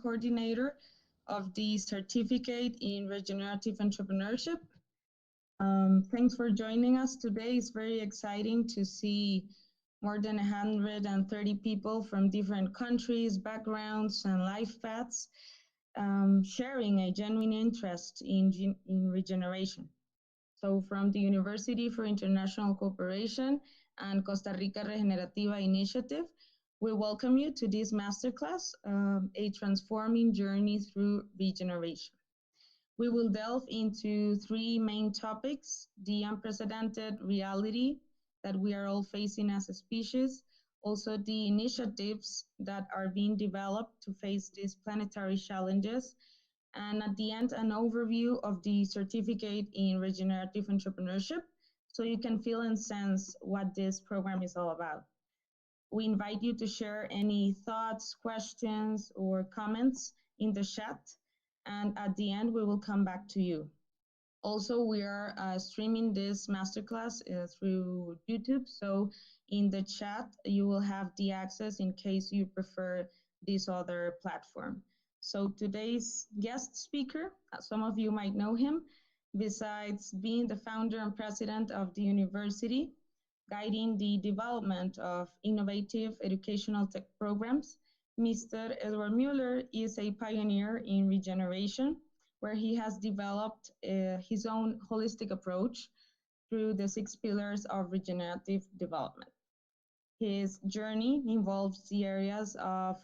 coordinator of the Certificate in Regenerative Entrepreneurship. Thanks for joining us today. It's very exciting to see more than 130 people from different countries, backgrounds, and life paths sharing a genuine interest in regeneration. So, from the University for International Cooperation and Costa Rica Regenerativa Initiative, we welcome you to this masterclass, A Transforming Journey Through Regeneration. We will delve into three main topics: the unprecedented reality that we are all facing as a species, also the initiatives that are being developed to face these planetary challenges, and at the end, an overview of the certificate in regenerative entrepreneurship so you can feel and sense what this program is all about. We invite you to share any thoughts, questions, or comments in the chat, and at the end, we will come back to you. Also, we are streaming this masterclass through YouTube, so in the chat, you will have the access in case you prefer this other platform. So today's guest speaker, some of you might know him, besides being the founder and president of the university, guiding the development of innovative educational tech programs. Mr. Ezra Mueller is a pioneer in regeneration, where he has developed his own holistic approach through the 6 pillars of regenerative development. His journey involves the areas of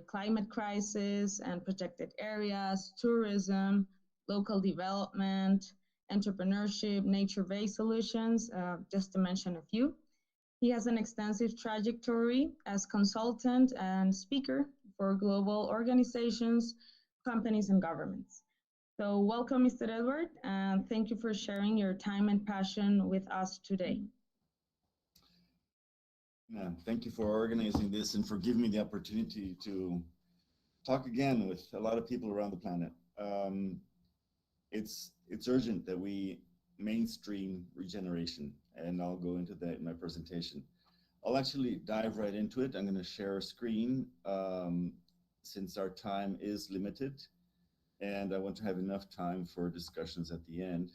climate crisis and protected areas, tourism, local development, entrepreneurship, nature-based solutions, just to mention a few. He has an extensive trajectory as consultant and speaker for global organizations, companies, and governments. So welcome, Mr. Edward, and thank you for sharing your time and passion with us today. Yeah, thank you for organizing this and for giving me the opportunity to talk again with a lot of people around the planet. It's urgent that we mainstream regeneration, and I'll go into that in my presentation. I'll actually dive right into it. I'm going to share a screen since our time is limited, and I want to have enough time for discussions at the end.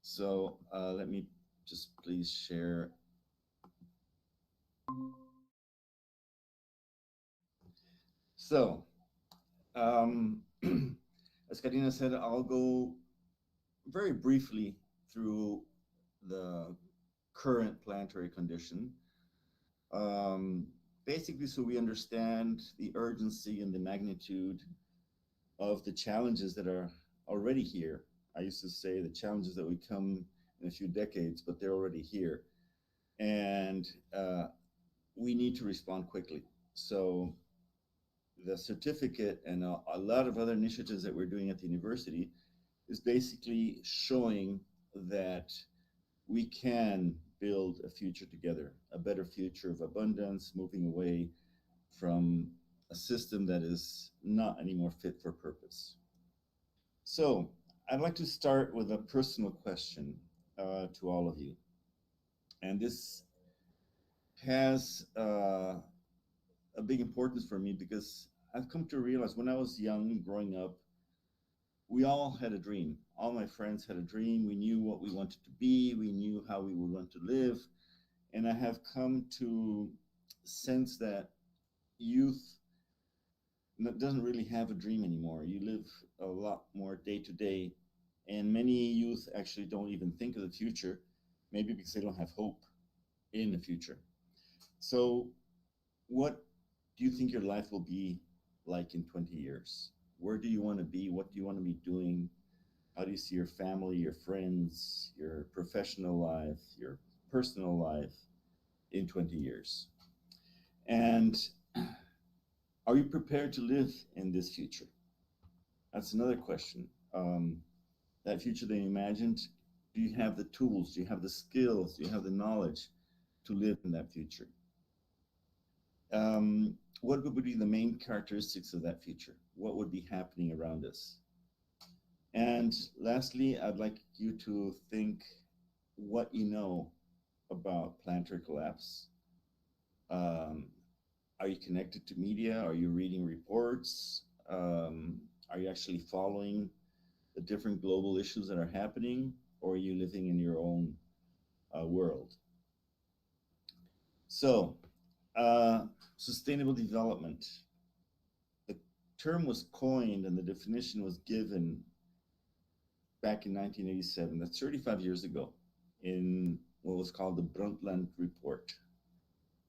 So let me just please share. So, as Karina said, I'll go very briefly through the current planetary condition, basically so we understand the urgency and the magnitude of the challenges that are already here. I used to say the challenges that would come in a few decades, but they're already here. And we need to respond quickly. So the certificate and a lot of other initiatives that we're doing at the university is basically showing that we can build a future together, a better future of abundance, moving away from a system that is not anymore fit for purpose. So I'd like to start with a personal question to all of you. And this has a big importance for me because I've come to realize when I was young, growing up, we all had a dream. All my friends had a dream. We knew what we wanted to be. We knew how we would want to live. And I have come to sense that youth doesn't really have a dream anymore. You live a lot more day to day. And many youth actually don't even think of the future, maybe because they don't have hope in the future. So what do you think your life will be like in 20 years? Where do you want to be? What do you want to be doing? How do you see your family, your friends, your professional life, your personal life in 20 years? And are you prepared to live in this future? That's another question. That future that you imagined, do you have the tools? Do you have the skills? Do you have the knowledge to live in that future? What would be the main characteristics of that future? What would be happening around us? And lastly, I'd like you to think what you know about planetary collapse, Are you connected to media? Are you reading reports? Are you actually following the different global issues that are happening? Or are you living in your own world? So, sustainable development. The term was coined and the definition was given back in 1987. That's 35 years ago in what was called the Brundtland Report.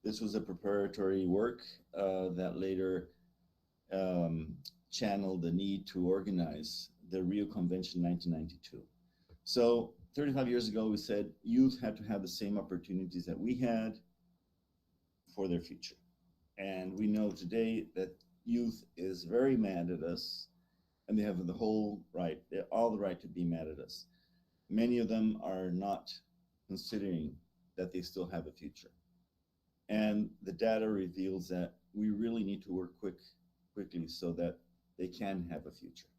This was a preparatory work that later channeled the need to organize the Rio Convention 1992. So 35 years ago, we said youth had to have the same opportunities that we had for their future. And we know today that youth is very mad at us, and they have the whole right, all the right to be mad at us. Many of them are not considering that they still have a future. And the data reveals that we really need to work quickly so that they can have a future.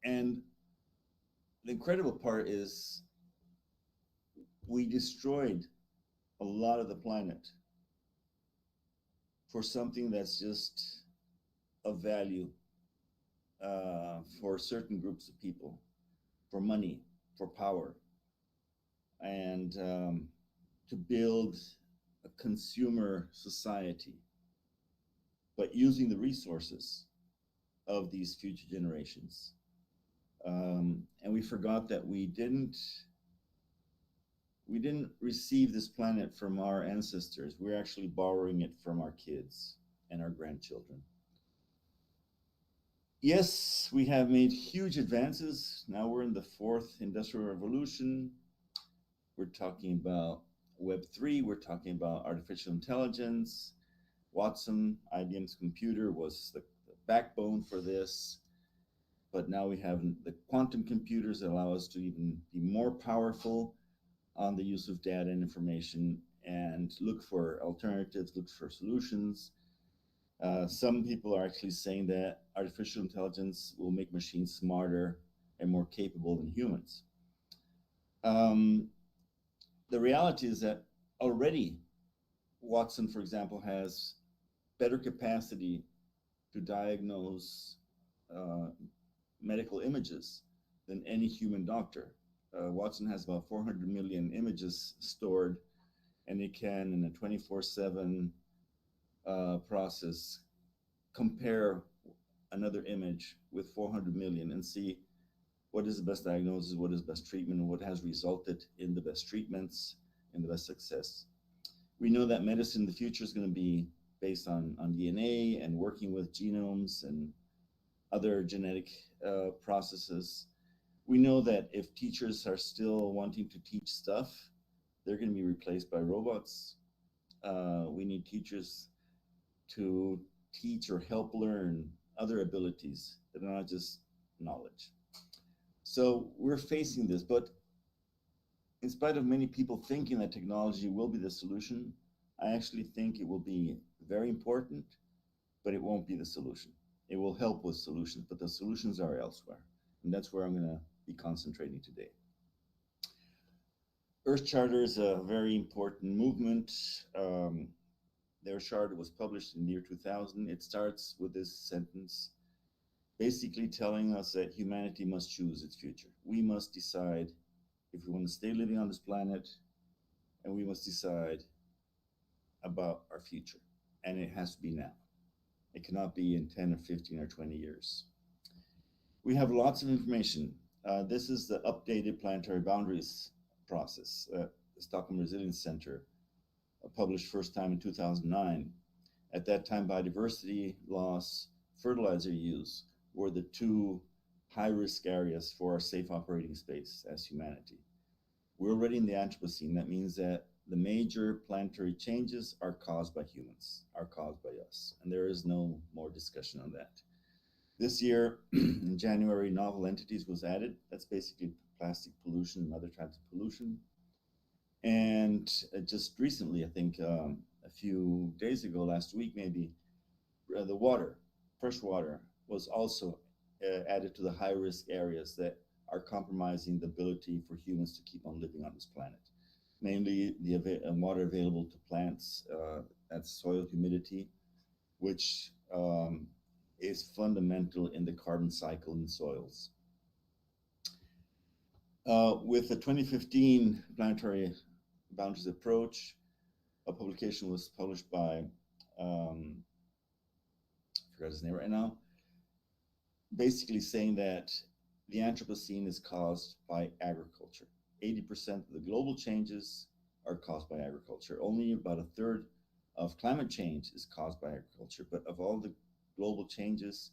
And the incredible part is we destroyed a lot of the planet for something that's just of value for certain groups of people, for money, for power, and to build a consumer society, but using the resources of these future generations. And we forgot that we didn't receive this planet from our ancestors. We're actually borrowing it from our kids and our grandchildren. Yes, we have made huge advances. Now we're in the fourth industrial revolution. We're talking about Web3. We're talking about artificial intelligence. Watson, IBM's computer, was the backbone for this. But now we have the quantum computers that allow us to even be more powerful on the use of data and information and look for alternatives, look for solutions. Some people are actually saying that artificial intelligence will make machines smarter and more capable than humans. The reality is that already Watson, for example, has better capacity to diagnose medical images than any human doctor. Watson has about 400 million images stored, and it can, in a 24/7 process, compare another image with 400 million and see what is the best diagnosis, what is best treatment, and what has resulted in the best treatments and the best success. We know that medicine in the future is going to be based on DNA and working with genomes and other genetic processes. We know that if teachers are still wanting to teach stuff, they're going to be replaced by robots. We need teachers to teach or help learn other abilities that are not just knowledge. So we're facing this, but in spite of many people thinking that technology will be the solution, I actually think it will be very important, but it won't be the solution. It will help with solutions, but the solutions are elsewhere. And that's where I'm going to be concentrating today. Earth Charter is a very important movement. Their charter was published in the year 2000. It starts with this sentence, basically telling us that humanity must choose its future. We must decide if we want to stay living on this planet, and we must decide about our future. And it has to be now. It cannot be in 10 or 15 or 20 years. We have lots of information. This is the updated planetary boundaries process. The Stockholm Resilience Center published first time in 2009. At that time, biodiversity loss, fertilizer use were the two high-risk areas for our safe operating space as humanity. We're already in the Anthropocene. That means that the major planetary changes are caused by humans, are caused by us, and there is no more discussion on that. This year, in January, novel entities was added. That's basically plastic pollution and other types of pollution. And just recently, I think a few days ago, last week maybe, the water, fresh water, was also added to the high-risk areas that are compromising the ability for humans to keep on living on this planet. mainly the water available to plants, that's soil humidity, which is fundamental in the carbon cycle in soils. With the 2015 Planetary Boundaries Approach, a publication was published by, I forgot his name right now, basically saying that the Anthropocene is caused by agriculture. 80% of the global changes are caused by agriculture. Only about a third of climate change is caused by agriculture, but of all the global changes,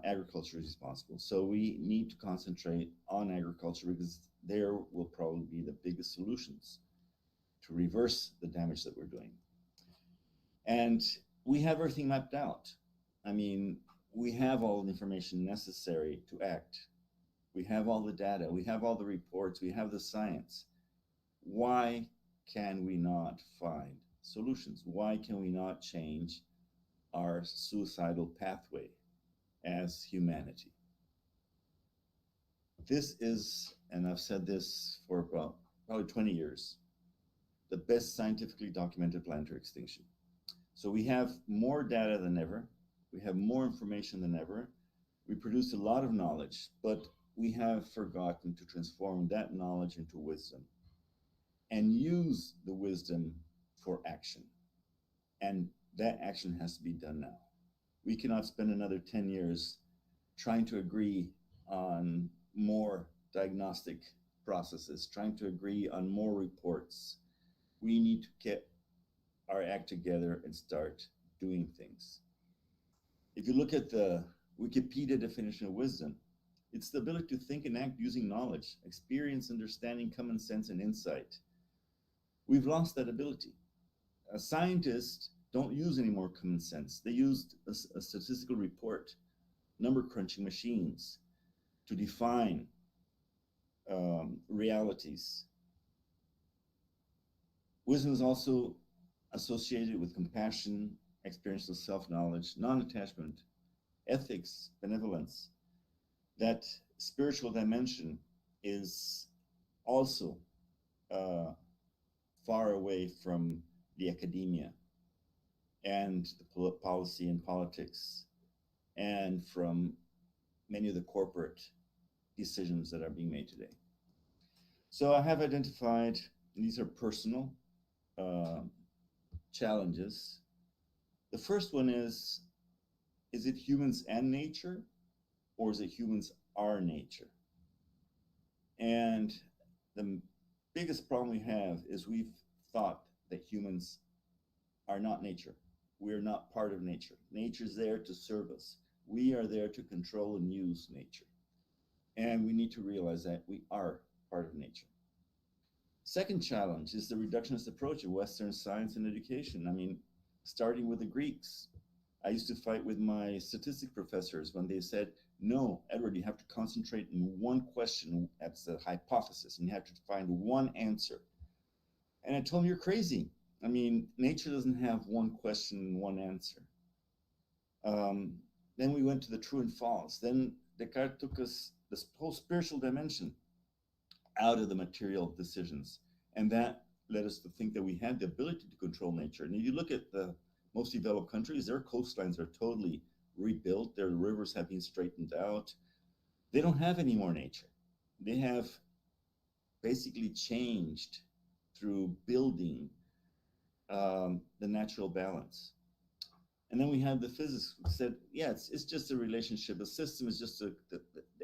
agriculture is responsible. So we need to concentrate on agriculture because there will probably be the biggest solutions to reverse the damage that we're doing. And we have everything mapped out. I mean, we have all the information necessary to act. We have all the data, we have all the reports, we have the science. Why can we not find solutions? Why can we not change our suicidal pathway as humanity? This is, and I've said this for about probably 20 years, the best scientifically documented planetary extinction. So we have more data than ever. We have more information than ever. We produce a lot of knowledge, but we have forgotten to transform that knowledge into wisdom and use the wisdom for action. And that action has to be done now. We cannot spend another 10 years trying to agree on more diagnostic processes, trying to agree on more reports. We need to get our act together and start doing things. If you look at the Wikipedia definition of wisdom, it's the ability to think and act using knowledge, experience, understanding, common sense, and insight. We've lost that ability. Scientists don't use any more common sense. They used a statistical report, number crunching machines to define realities. Wisdom is also associated with compassion, experiential self-knowledge, non-attachment, ethics, benevolence. That spiritual dimension is also far away from the academia and the policy and politics and from many of the corporate decisions that are being made today. So I have identified, these are personal challenges. The first one is it humans and nature, or is it humans are nature? And the biggest problem we have is we've thought that humans are not nature. We're not part of nature. Nature's there to serve us. We are there to control and use nature. And we need to realize that we are part of nature. Second challenge is the reductionist approach of Western science and education. I mean, starting with the Greeks. I used to fight with my statistics professors when they said, no, Edward, you have to concentrate in one question. That's the hypothesis, and you have to find one answer. And I told them, you're crazy. I mean, nature doesn't have one question and one answer. Then we went to the true and false. Then Descartes took us this whole spiritual dimension out of the material decisions. And that led us to think that we had the ability to control nature. And if you look at the most developed countries, their coastlines are totally rebuilt. Their rivers have been straightened out. They don't have any more nature. They have basically changed through building the natural balance. And then we have the physics who said, yeah, it's just a relationship. A system is just the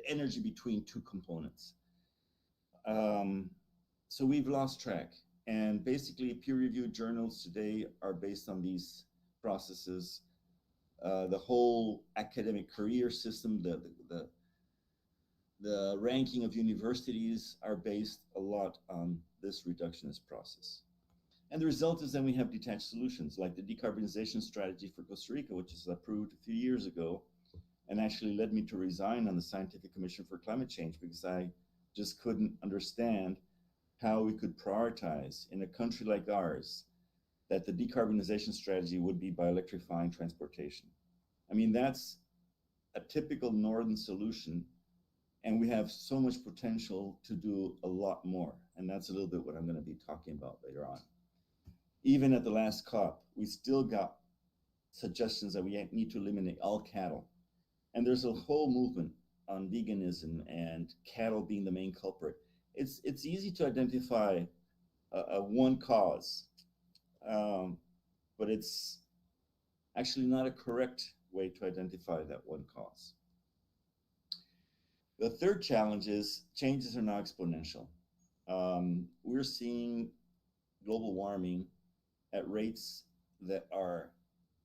energy between two components. So we've lost track. And basically, peer-reviewed journals today are based on these processes. The whole academic career system, the ranking of universities are based a lot on this reductionist process. And the result is then we have detached solutions like the decarbonization strategy for Costa Rica, which was approved a few years ago and actually led me to resign on the Scientific Commission for Climate Change because I just couldn't understand how we could prioritize in a country like ours that the decarbonization strategy would be by electrifying transportation. I mean, that's a typical northern solution And we have so much potential to do a lot more. And that's a little bit what I'm going to be talking about later on. Even at the last COP, we still got suggestions that we need to eliminate all cattle. And there's a whole movement on veganism and cattle being the main culprit. It's easy to identify a one cause, but it's actually not a correct way to identify that one cause. The third challenge is changes are now exponential. We're seeing global warming at rates that are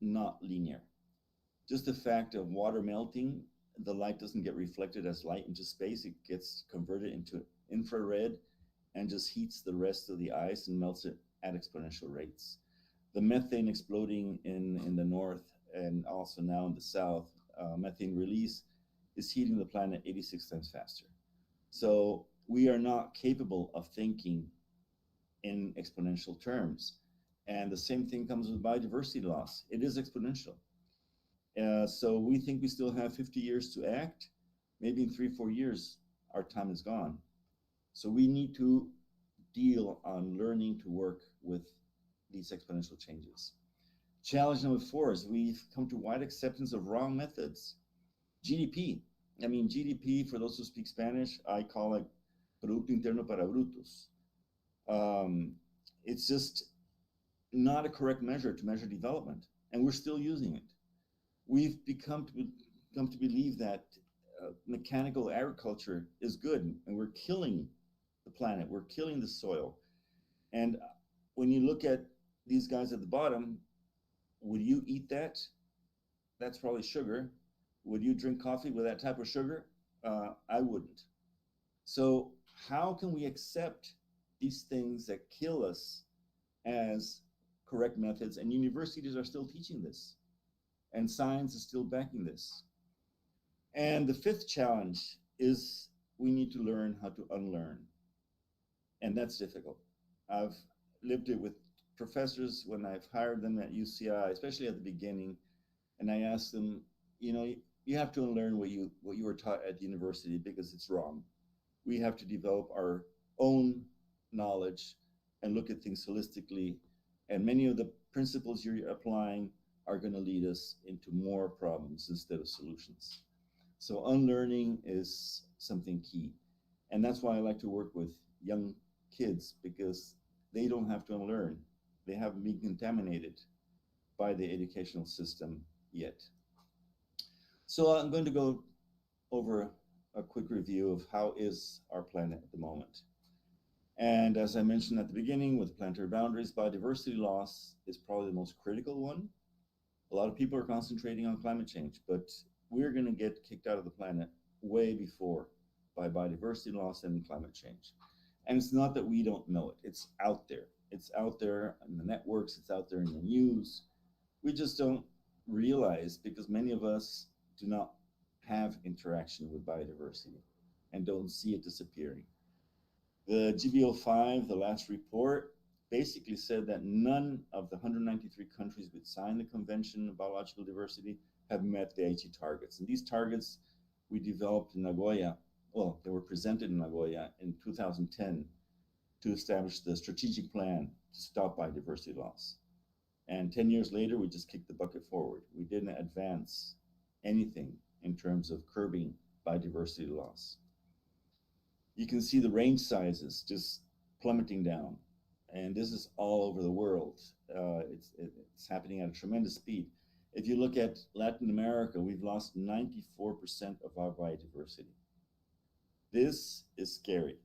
not linear. Just the fact of water melting, the light doesn't get reflected as light into space. It gets converted into infrared and just heats the rest of the ice and melts it at exponential rates. The methane exploding in the north and also now in the south, methane release is heating the planet 86 times faster. So we are not capable of thinking in exponential terms. And the same thing comes with biodiversity loss. It is exponential. So we think we still have 50 years to act. Maybe in 3-4 years, our time is gone. So we need to deal on learning to work with these exponential changes. Challenge number 4 is we've come to wide acceptance of wrong methods. GDP. I mean, GDP, for those who speak Spanish, I call it Producto Interno para Brutos. It's just not a correct measure to measure development, and we're still using it. We've come to believe that mechanical agriculture is good, and we're killing the planet, we're killing the soil. And when you look at these guys at the bottom, would you eat that? That's probably sugar. Would you drink coffee with that type of sugar? I wouldn't. So how can we accept these things that kill us as correct methods? And universities are still teaching this, and science is still backing this. And the 5th challenge is we need to learn how to unlearn. And that's difficult. I've lived it with professors when I've hired them at UCI, especially at the beginning, and I asked them, you have to unlearn what you were taught at university because it's wrong. We have to develop our own knowledge and look at things holistically. And many of the principles you're applying are going to lead us into more problems instead of solutions. So unlearning is something key. And that's why I like to work with young kids, because they don't have to unlearn. They haven't been contaminated by the educational system yet. So I'm going to go over a quick review of how is our planet at the moment. And as I mentioned at the beginning, with planetary boundaries, biodiversity loss is probably the most critical one. A lot of people are concentrating on climate change, but we're going to get kicked out of the planet way before by biodiversity loss and climate change. And it's not that we don't know it. It's out there. It's out there in the networks. It's out there in the news. We just don't realize, because many of us do not have interaction with biodiversity and don't see it disappearing. The GBO5, the last report, basically said that none of the 193 countries which signed the Convention of Biological Diversity have met the Aichi targets. And these targets we developed in Nagoya. Well, they were presented in Nagoya in 2010 to establish the strategic plan to stop biodiversity loss. And 10 years later, we just kicked the bucket forward. We didn't advance anything in terms of curbing biodiversity loss. You can see the range sizes just plummeting down. And this is all over the world. It's happening at a tremendous speed. If you look at Latin America, we've lost 94% of our biodiversity. This is scary.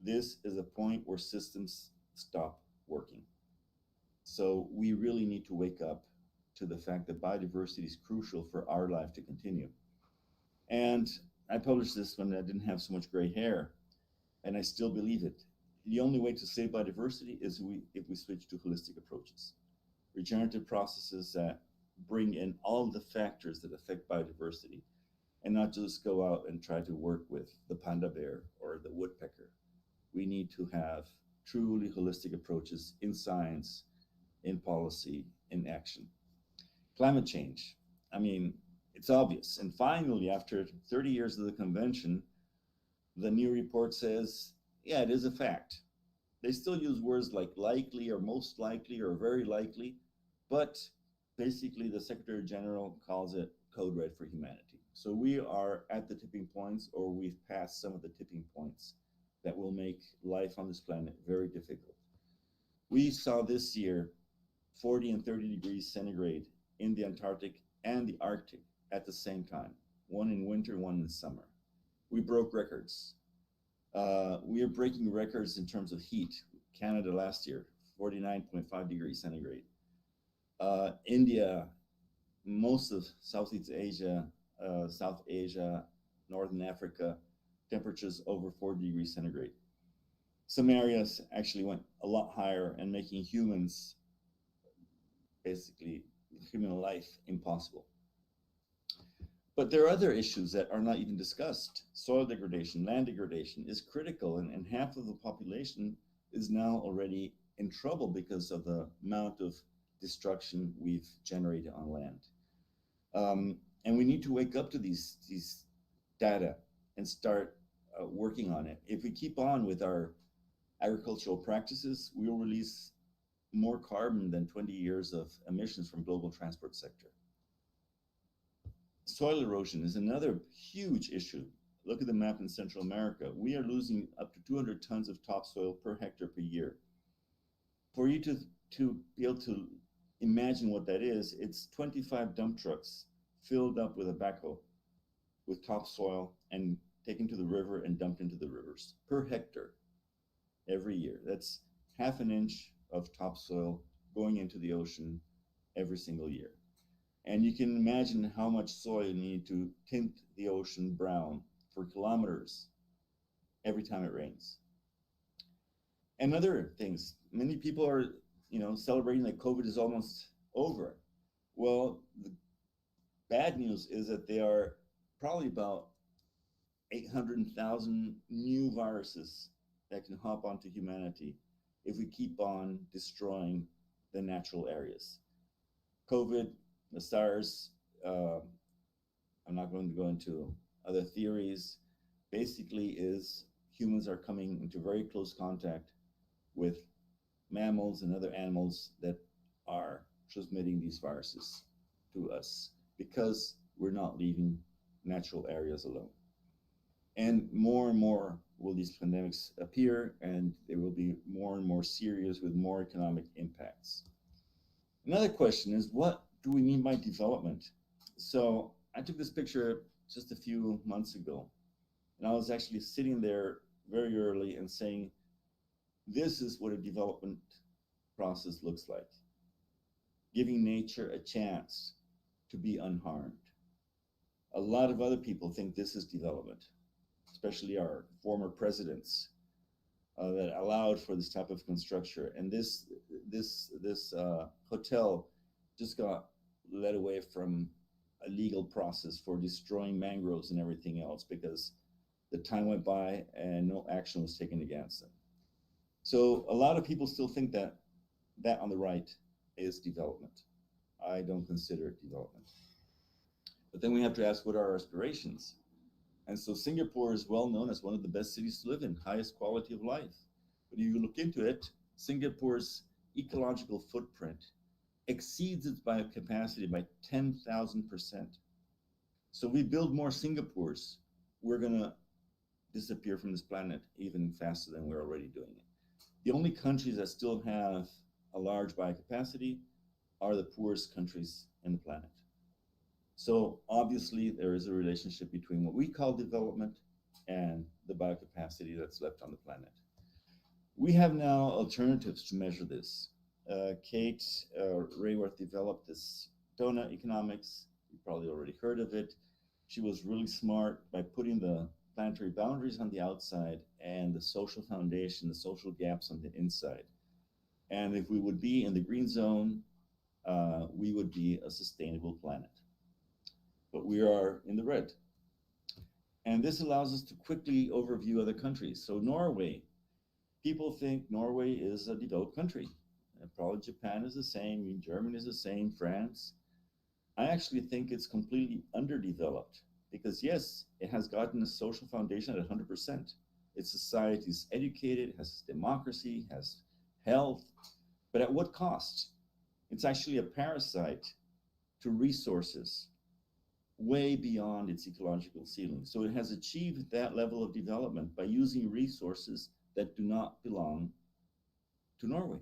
This is a point where systems stop working. So we really need to wake up to the fact that biodiversity is crucial for our life to continue. And I published this when I didn't have so much gray hair, and I still believe it. The only way to save biodiversity is if we switch to holistic approaches, regenerative processes that bring in all the factors that affect biodiversity, and not just go out and try to work with the panda bear or the woodpecker. We need to have truly holistic approaches in science, in policy, in action. Climate change. I mean, it's obvious. And finally, after 30 years of the convention, The new report says, yeah, it is a fact. They still use words like likely or most likely or very likely, but basically the Secretary General calls it code red for humanity. So we are at the tipping points, or we've passed some of the tipping points that will make life on this planet very difficult. We saw this year 40 and 30 degrees centigrade in the Antarctic and the Arctic at the same time, one in winter, one in summer. We broke records. We are breaking records in terms of heat. Canada last year, 49.5 degrees centigrade. India, most of Southeast Asia, South Asia, Northern Africa, temperatures over 40 degrees centigrade. Some areas actually went a lot higher and making humans, basically human life, impossible. But there are other issues that are not even discussed. Soil degradation, land degradation is critical, and half of the population is now already in trouble because of the amount of destruction we've generated on land. And we need to wake up to these data and start working on it. If we keep on with our agricultural practices, we will release more carbon than 20 years of emissions from global transport sector. Soil erosion is another huge issue. Look at the map in Central America. We are losing up to 200 tons of topsoil per hectare per year. For you to be able to imagine what that is, it's 25 dump trucks filled up with a backhoe with topsoil and taken to the river and dumped into the rivers per hectare every year. That's half an inch of topsoil going into the ocean every single year. And you can imagine how much soil you need to tint the ocean brown for kilometers every time it rains. And other things, many people are, celebrating that COVID is almost over. Well, the bad news is that there are probably about 800,000 new viruses that can hop onto humanity if we keep on destroying the natural areas. COVID, the SARS, I'm not going to go into other theories, basically is humans are coming into very close contact with mammals and other animals that are transmitting these viruses to us because we're not leaving natural areas alone. And more will these pandemics appear, and they will be more and more serious with more economic impacts. Another question is, what do we mean by development? So I took this picture just a few months ago, and I was actually sitting there very early and saying, this is what a development process looks like. Giving nature a chance to be unharmed. A lot of other people think this is development, especially our former presidents that allowed for this type of construction. And this hotel just got led away from a legal process for destroying mangroves and everything else because the time went by and no action was taken against them. So a lot of people still think that on the right is development. I don't consider it development. But then we have to ask, what are our aspirations? And so Singapore is well known as one of the best cities to live in, highest quality of life. But if you look into it, Singapore's ecological footprint exceeds its biocapacity by 10,000%. So we build more Singapores, we're going to disappear from this planet even faster than we're already doing it. The only countries that still have a large biocapacity are the poorest countries in the planet. So obviously there is a relationship between what we call development and the biocapacity that's left on the planet. We have now alternatives to measure this. Kate Raworth developed this donut economics. You probably already heard of it. She was really smart by putting the planetary boundaries on the outside and the social foundation, the social gaps on the inside. And if we would be in the green zone, we would be a sustainable planet. But we are in the red. And this allows us to quickly overview other countries. So Norway, people think Norway is a developed country. And probably Japan is the same, Germany is the same, France. I actually think it's completely underdeveloped Because yes, it has gotten a social foundation at 100%. Its society is educated, has democracy, has health, but at what cost? It's actually a parasite to resources way beyond its ecological ceiling. So it has achieved that level of development by using resources that do not belong to Norway.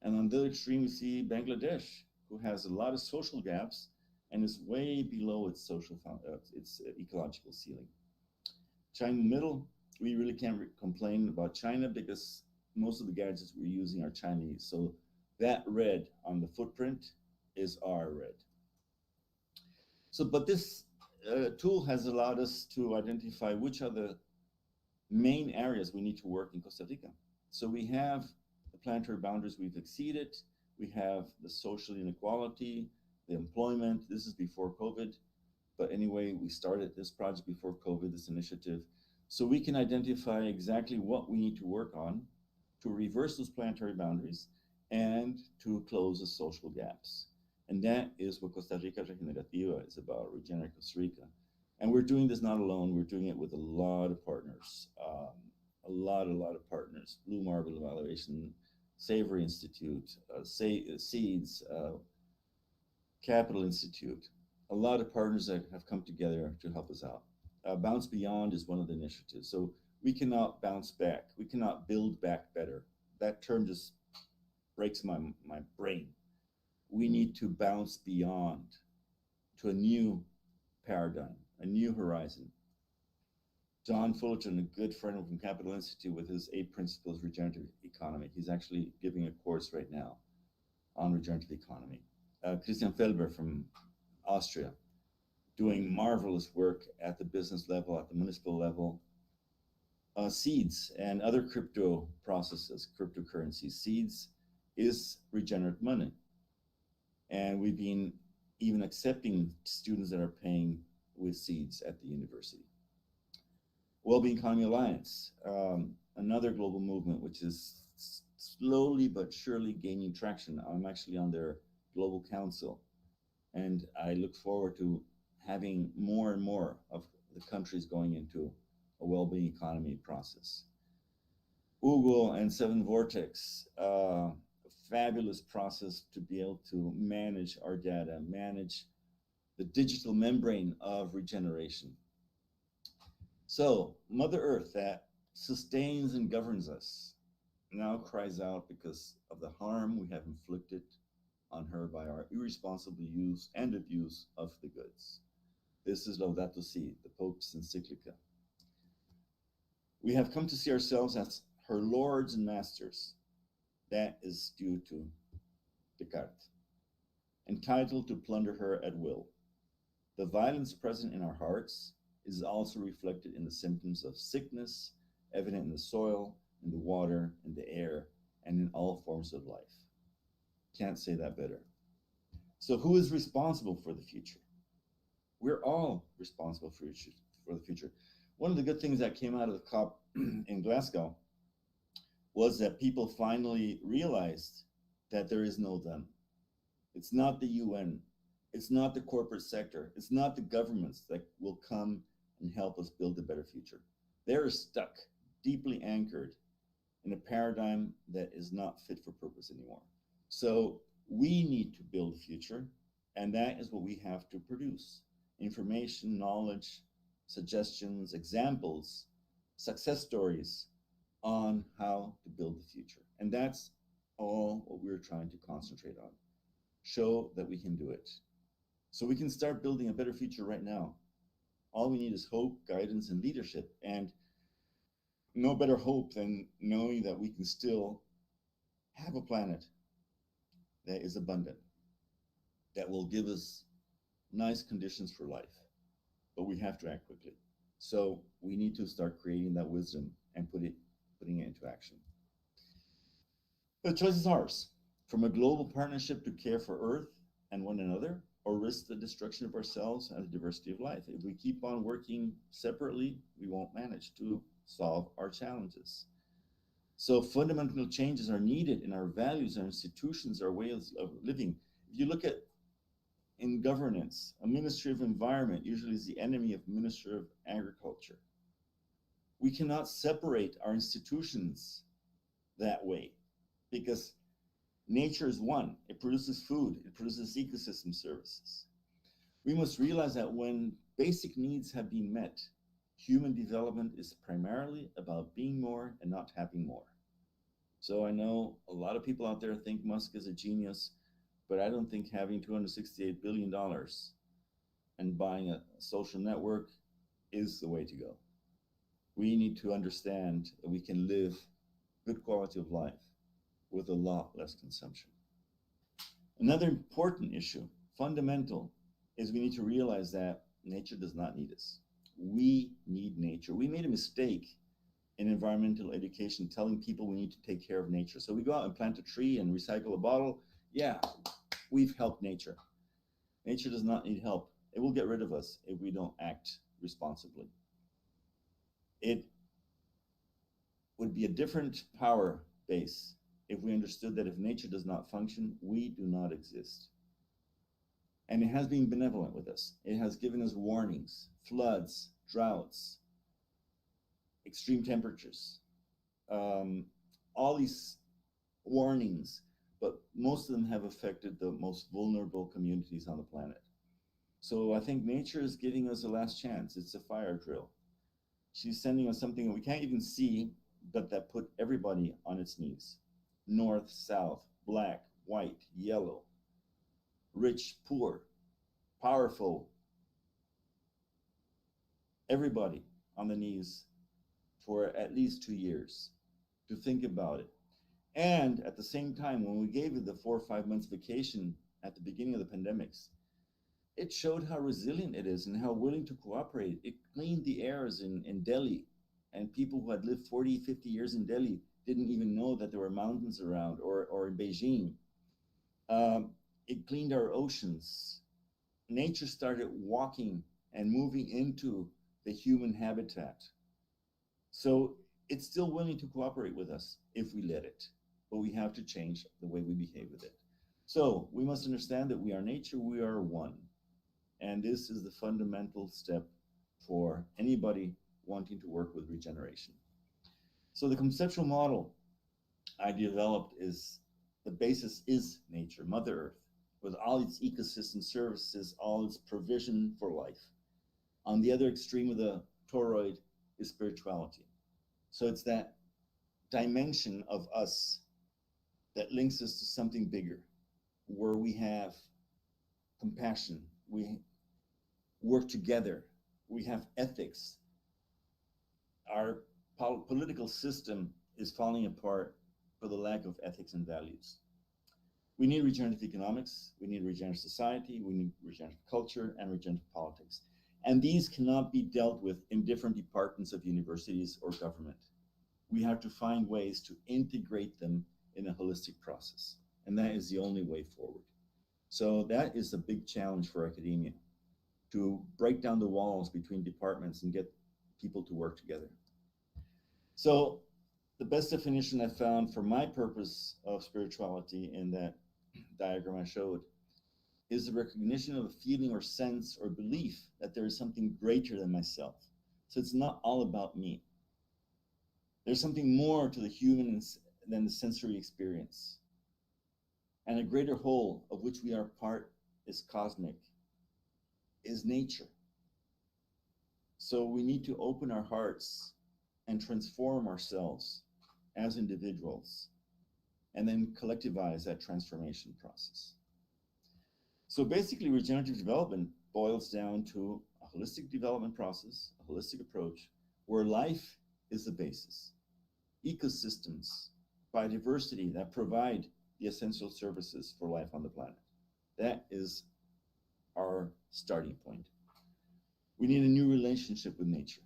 And on the other extreme, we see Bangladesh, who has a lot of social gaps and is way below its ecological ceiling. China in the middle, we really can't complain about China because most of the gadgets we're using are Chinese. So that red on the footprint is our red. So, but this tool has allowed us to identify which are the main areas we need to work in Costa Rica. So we have the planetary boundaries we've exceeded. We have the social inequality, the employment. This is before COVID. But anyway, we started this project before COVID, this initiative. So we can identify exactly what we need to work on to reverse those planetary boundaries and to close the social gaps. And that is what Costa Rica Regenerativa is about, Regenerative Costa Rica. And we're doing this not alone, we're doing it with a lot of partners, a lot of partners. Blue Marble Evaluation, Savory Institute, Seeds, Capital Institute, a lot of partners that have come together to help us out. Bounce Beyond is one of the initiatives. So we cannot bounce back. We cannot build back better. That term just breaks my brain. We need to bounce beyond to a new paradigm, a new horizon. John Fullerton, a good friend from Capital Institute with his 8 Principles Regenerative Economy. He's actually giving a course right now on regenerative economy. Christian Felber from Austria, doing marvelous work at the business level, at the municipal level. Seeds and other crypto processes, cryptocurrency. Seeds is regenerative money. And we've been even accepting students that are paying with seeds at the university. Wellbeing Economy Alliance, another global movement which is slowly but surely gaining traction. I'm actually on their global council, and I look forward to having more and more of the countries going into a well-being economy process. Google and Seven Vortex, a fabulous process to be able to manage our data, manage the digital membrane of regeneration. So Mother Earth, that sustains and governs us, now cries out because of the harm we have inflicted on her by our irresponsible use and abuse of the goods. This is Laudato Si, the Pope's encyclica. We have come to see ourselves as her lords and masters. That is due to Descartes. Entitled to plunder her at will. The violence present in our hearts is also reflected in the symptoms of sickness, evident in the soil, in the water, in the air, and in all forms of life. Can't say that better. So who is responsible for the future? We're all responsible for the future. One of the good things that came out of the COP in Glasgow was that people finally realized that there is no them. It's not the UN. It's not the corporate sector. It's not the governments that will come and help us build a better future. They're stuck, deeply anchored in a paradigm that is not fit for purpose anymore. So we need to build a future, and that is what we have to produce. Information, knowledge, suggestions, examples, success stories on how to build the future. And that's all what we're trying to concentrate on. Show that we can do it. So we can start building a better future right now. All we need is hope, guidance, and leadership. And no better hope than knowing that we can still have a planet that is abundant, that will give us nice conditions for life. But we have to act quickly. So we need to start creating that wisdom and putting it into action. The choice is ours. From a global partnership to care for Earth and one another, or risk the destruction of ourselves and the diversity of life. If we keep on working separately, we won't manage to solve our challenges. So fundamental changes are needed in our values, our institutions, our ways of living. If you look at in governance, a Ministry of Environment usually is the enemy of Minister of Agriculture. We cannot separate our institutions that way because nature is one. It produces food, it produces ecosystem services. We must realize that when basic needs have been met, human development is primarily about being more and not having more. So I know a lot of people out there think Musk is a genius, but I don't think having $268 billion and buying a social network is the way to go. We need to understand that we can live good quality of life with a lot less consumption. Another important issue, fundamental, is we need to realize that nature does not need us. We need nature. We made a mistake in environmental education telling people we need to take care of nature. So we go out and plant a tree and recycle a bottle. Yeah, we've helped nature. Nature does not need help. It will get rid of us if we don't act responsibly. It would be a different power base if we understood that if nature does not function, we do not exist. And it has been benevolent with us. It has given us warnings, floods, droughts, extreme temperatures, all these warnings, but most of them have affected the most vulnerable communities on the planet. So I think nature is giving us a last chance. It's a fire drill. She's sending us something that we can't even see, but that put everybody on its knees. North, south, black, white, yellow, rich, poor, powerful, everybody on the knees for at least 2 years to think about it. And at the same time, when we gave it the 4 or 5 months vacation at the beginning of the pandemics, it showed how resilient it is and how willing to cooperate. It cleaned the airs in Delhi, and people who had lived 40, 50 years in Delhi didn't even know that there were mountains around, or in Beijing. It cleaned our oceans. Nature started walking and moving into the human habitat. So it's still willing to cooperate with us if we let it, but we have to change the way we behave with it. So we must understand that we are nature, we are one. And this is the fundamental step for anybody wanting to work with regeneration. So the conceptual model I developed is, the basis is nature, Mother Earth, with all its ecosystem services, all its provision for life. On the other extreme of the toroid is spirituality. So it's that dimension of us that links us to something bigger, where we have compassion, we work together, we have ethics. Our political system is falling apart for the lack of ethics and values. We need regenerative economics, we need regenerative society, we need regenerative culture and regenerative politics. And these cannot be dealt with in different departments of universities or government. We have to find ways to integrate them in a holistic process. And that is the only way forward. So that is a big challenge for academia, to break down the walls between departments and get people to work together. So the best definition I found for my purpose of spirituality in that diagram I showed is the recognition of a feeling or sense or belief that there is something greater than myself. So it's not all about me. There's something more to the human than the sensory experience. And a greater whole of which we are part is cosmic, is nature. So we need to open our hearts and transform ourselves as individuals, and then collectivize that transformation process. So basically, regenerative development boils down to a holistic development process, a holistic approach, where life is the basis. Ecosystems, biodiversity that provide the essential services for life on the planet. That is our starting point. We need a new relationship with nature.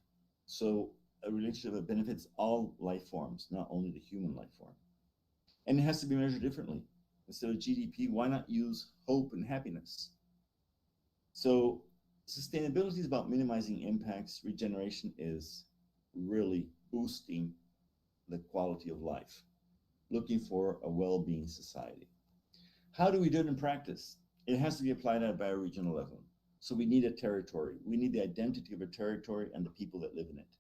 So a relationship that benefits all life forms, not only the human life form. And it has to be measured differently. Instead of GDP, why not use hope and happiness? So sustainability is about minimizing impacts. Regeneration is really boosting the quality of life, looking for a well-being society. How do we do it in practice? it has to be applied at a bioregional level. So we need a territory. We need the identity of a territory and the people that live in it.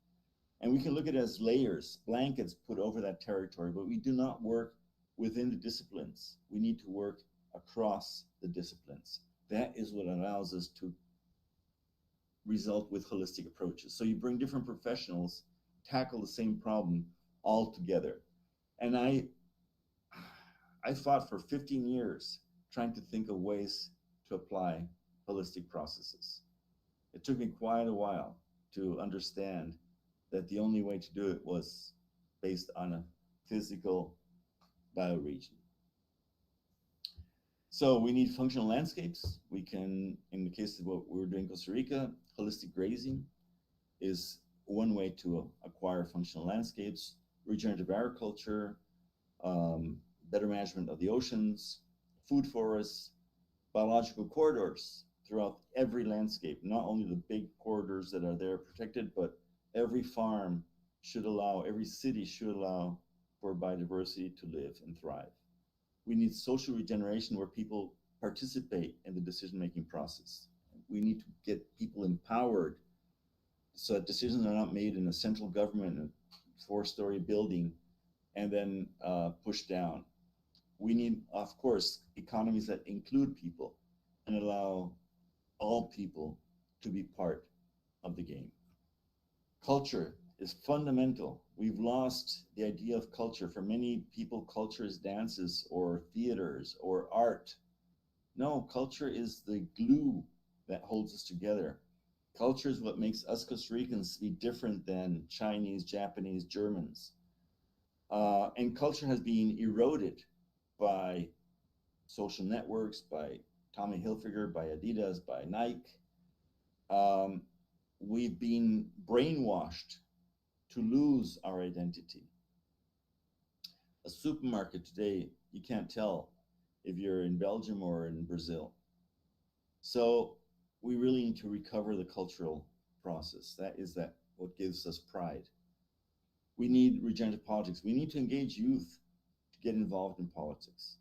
And we can look at it as layers, blankets put over that territory, but we do not work within the disciplines. We need to work across the disciplines. That is what allows us to result with holistic approaches. So you bring different professionals, tackle the same problem all together. And I fought for 15 years trying to think of ways to apply holistic processes. It took me quite a while to understand that the only way to do it was based on a physical bioregion. So we need functional landscapes. We can, in the case of what we were doing in Costa Rica, holistic grazing is one way to acquire functional landscapes, regenerative agriculture, better management of the oceans, food forests, biological corridors throughout every landscape, not only the big corridors that are there protected, but every farm should allow, every city should allow for biodiversity to live and thrive. We need social regeneration where people participate in the decision-making process. We need to get people empowered so that decisions are not made in a central government, a four-story building, and then pushed down. We need, of course, economies that include people and allow all people to be part of the game. Culture is fundamental. We've lost the idea of culture. For many people, culture is dances or theaters or art. No, culture is the glue that holds us together. Culture is what makes us Costa Ricans be different than Chinese, Japanese, Germans. And culture has been eroded by social networks, by Tommy Hilfiger, by Adidas, by Nike. We've been brainwashed to lose our identity. A supermarket today, you can't tell if you're in Belgium or in Brazil. So we really need to recover the cultural process. That is what gives us pride. We need regenerative politics. We need to engage youth to get involved in politics,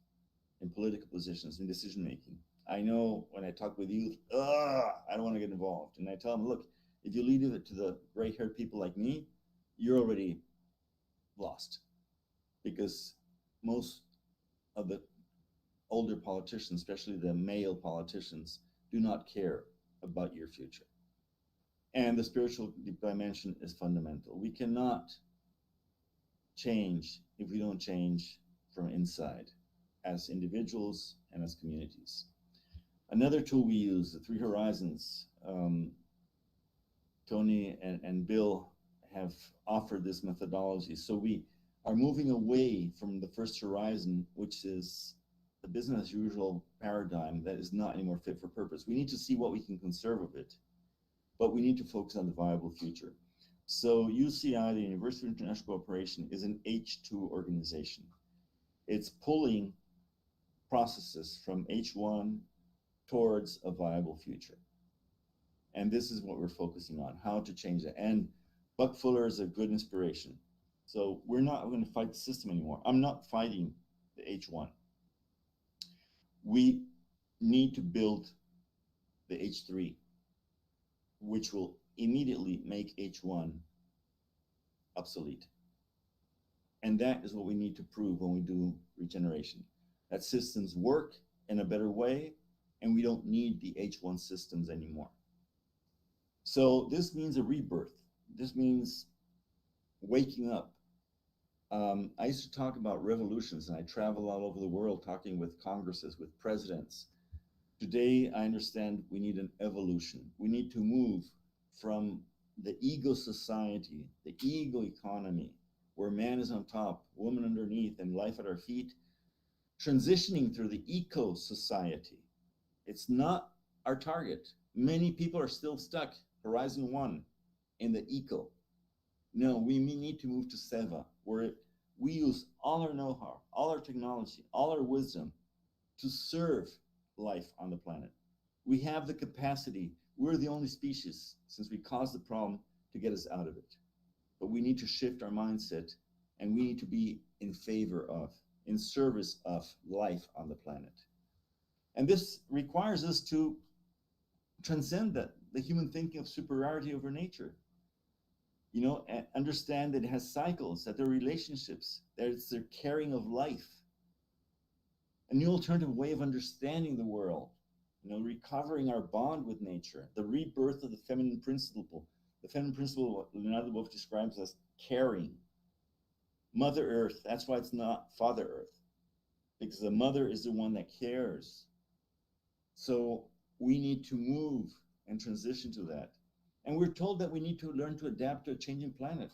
in political positions, in decision making. I know when I talk with youth, I don't want to get involved. And I tell them, look, if you leave it to the gray-haired people like me, you're already lost. Because most of the older politicians, especially the male politicians, do not care about your future. And the spiritual dimension is fundamental. We cannot change if we don't change from inside as individuals and as communities. Another tool we use, the Three Horizons, Tony and Bill have offered this methodology. So we are moving away from the first horizon, which is the business as usual paradigm that is not anymore fit for purpose. We need to see what we can conserve of it, but we need to focus on the viable future. So UCI, the University of International Cooperation, is an H2 organization. It's pulling processes from H1 towards a viable future. And this is what we're focusing on, how to change that. And Buck Fuller is a good inspiration. So we're not going to fight the system anymore. I'm not fighting the H1. We need to build the H3, which will immediately make H1 obsolete. And that is what we need to prove when we do regeneration, that systems work in a better way, and we don't need the H1 systems anymore. So this means a rebirth. This means waking up. I used to talk about revolutions, and I travel all over the world talking with congresses, with presidents. Today, I understand we need an evolution. We need to move from the ego society, the ego economy, where man is on top, woman underneath, and life at our feet, transitioning through the eco society. It's not our target. Many people are still stuck, Horizon 1, in the eco. No, we need to move to Seva, where we use all our know-how, all our technology, all our wisdom to serve life on the planet. We have the capacity. We're the only species, since we caused the problem, to get us out of it. But we need to shift our mindset, and we need to be in favor of, in service of life on the planet. And this requires us to transcend the human thinking of superiority over nature. You know, and understand that it has cycles, that there are relationships, that it's their carrying of life. A new alternative way of understanding the world, you know, recovering our bond with nature, the rebirth of the feminine principle. The feminine principle, Leonardo Wolf describes as caring. Mother Earth, that's why it's not Father Earth, because the mother is the one that cares. So we need to move and transition to that. And we're told that we need to learn to adapt to a changing planet.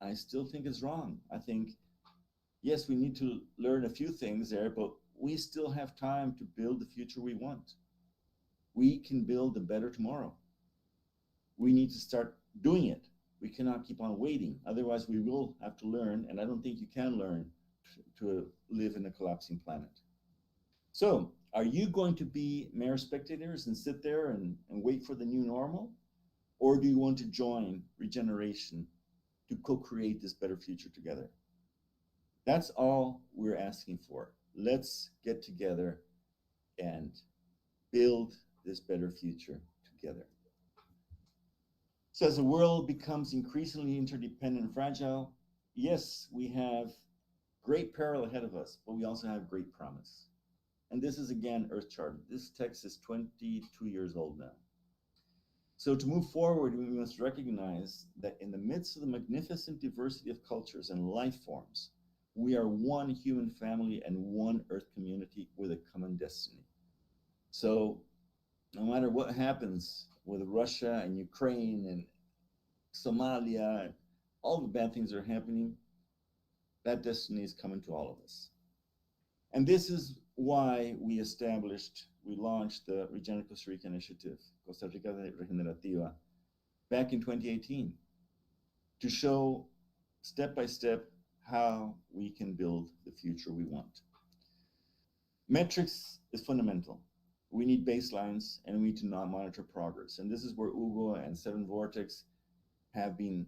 I still think it's wrong. I think, yes, we need to learn a few things there, but we still have time to build the future we want. We can build a better tomorrow. We need to start doing it. We cannot keep on waiting. Otherwise, we will have to learn, and I don't think you can learn to live in a collapsing planet. So, are you going to be mere spectators and sit there and wait for the new normal? Or do you want to join regeneration to co-create this better future together? That's all we're asking for. Let's get together and build this better future together. So as the world becomes increasingly interdependent and fragile, yes, we have great peril ahead of us, but we also have great promise. And this is, again, Earth Charted. This text is 22 years old now. So to move forward, we must recognize that in the midst of the magnificent diversity of cultures and life forms, we are one human family and one Earth community with a common destiny. So no matter what happens with Russia and Ukraine and Somalia, and all the bad things that are happening, that destiny is coming to all of us. And this is why we launched the Regenerative Costa Rica initiative, Costa Rica Regenerativa, back in 2018, to show step by step how we can build the future we want. Metrics is fundamental. We need baselines, and we need to not monitor progress. And this is where Hugo and Seven Vortex have been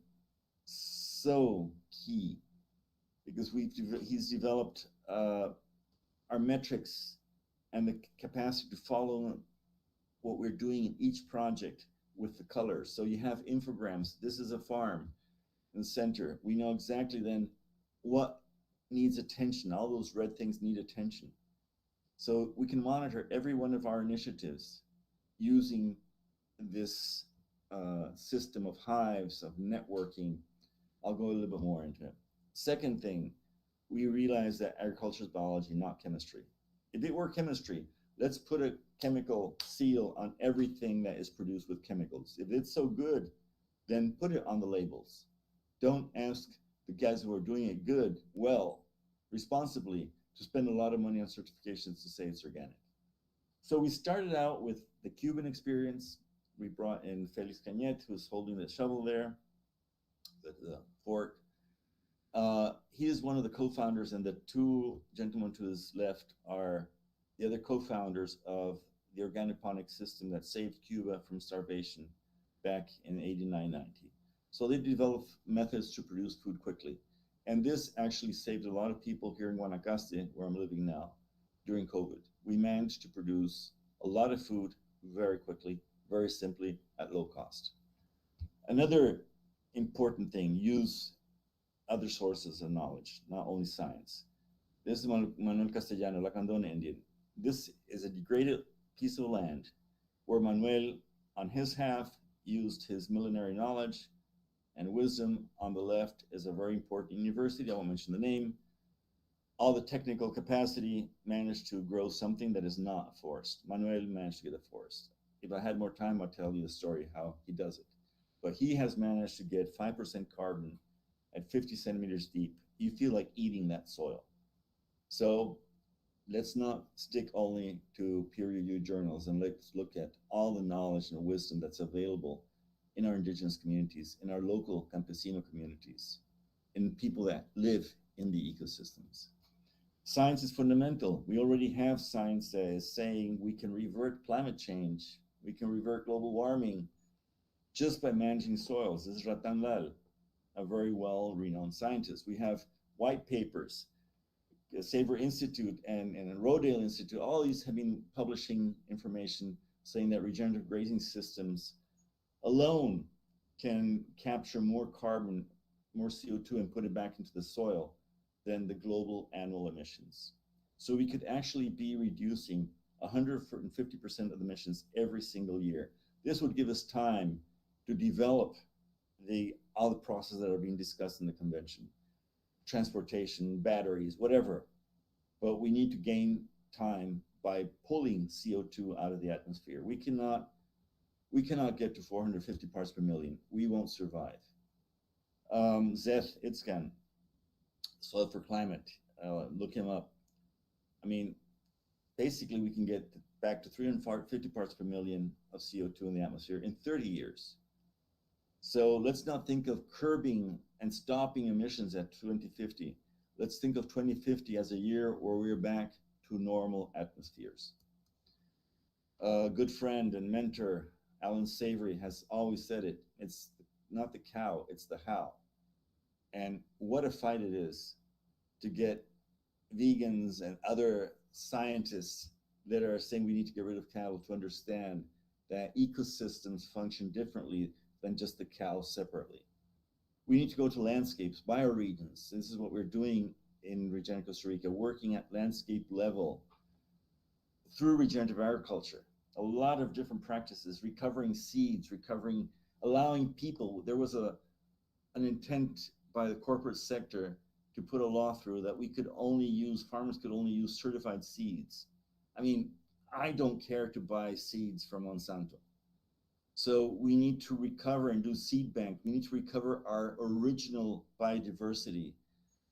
so key, because he's developed our metrics and the capacity to follow what we're doing in each project with the colors. So you have infograms. This is a farm in the center. We know exactly then what needs attention. All those red things need attention. So we can monitor every one of our initiatives using this system of hives, of networking. I'll go a little bit more into it. Second thing, we realize that agriculture is biology, not chemistry. If it were chemistry, let's put a chemical seal on everything that is produced with chemicals. If it's so good, then put it on the labels. Don't ask the guys who are doing it good, well, responsibly, to spend a lot of money on certifications to say it's organic. So we started out with the Cuban experience. We brought in Felix Cañet, who's holding the shovel there, the fork. He is one of the co-founders, and the two gentlemen to his left are the other co-founders of the organiponic system that saved Cuba from starvation back in 89-90. So they developed methods to produce food quickly. And this actually saved a lot of people here in Guanacaste, where I'm living now, during COVID. We managed to produce a lot of food very quickly, very simply, at low cost. Another important thing, use other sources of knowledge, not only science. This is Manuel Castellano, Lacandona Indian. This is a degraded piece of land where Manuel, on his half, used his millenary knowledge and wisdom. On the left is a very important university, I won't mention the name. All the technical capacity managed to grow something that is not a forest. Manuel managed to get a forest. If I had more time, I'll tell you the story how he does it. But he has managed to get 5% carbon at 50 centimeters deep. You feel like eating that soil. So let's not stick only to peer-reviewed journals, and let's look at all the knowledge and wisdom that's available in our indigenous communities, in our local campesino communities, in people that live in the ecosystems. Science is fundamental. We already have science that is saying we can revert climate change, we can revert global warming just by managing soils. This is Ratan Lal, a very well-renowned scientist. We have white papers Saver Institute and Rodale Institute, all these have been publishing information saying that regenerative grazing systems alone can capture more carbon, more CO2, and put it back into the soil than the global annual emissions. So we could actually be reducing 150% of the emissions every single year. This would give us time to develop all the processes that are being discussed in the convention, transportation, batteries, whatever. But we need to gain time by pulling CO2 out of the atmosphere. We cannot get to 450 parts per million. We won't survive. Zeth Itzkan, Soil for Climate, look him up. I mean, basically we can get back to 350 parts per million of CO2 in the atmosphere in 30 years. So let's not think of curbing and stopping emissions at 2050. Let's think of 2050 as a year where we're back to normal atmospheres. A good friend and mentor, Alan Savory, has always said it. It's not the cow, it's the how. And what a fight it is to get vegans and other scientists that are saying we need to get rid of cattle to understand that ecosystems function differently than just the cow separately. We need to go to landscapes, bioregions. This is what we're doing in Regenerative Costa Rica, working at landscape level through regenerative agriculture. A lot of different practices, recovering seeds, allowing people. There was an intent by the corporate sector to put a law through that farmers could only use certified seeds. I mean, I don't care to buy seeds from Monsanto. So we need to recover and do seed bank. We need to recover our original biodiversity,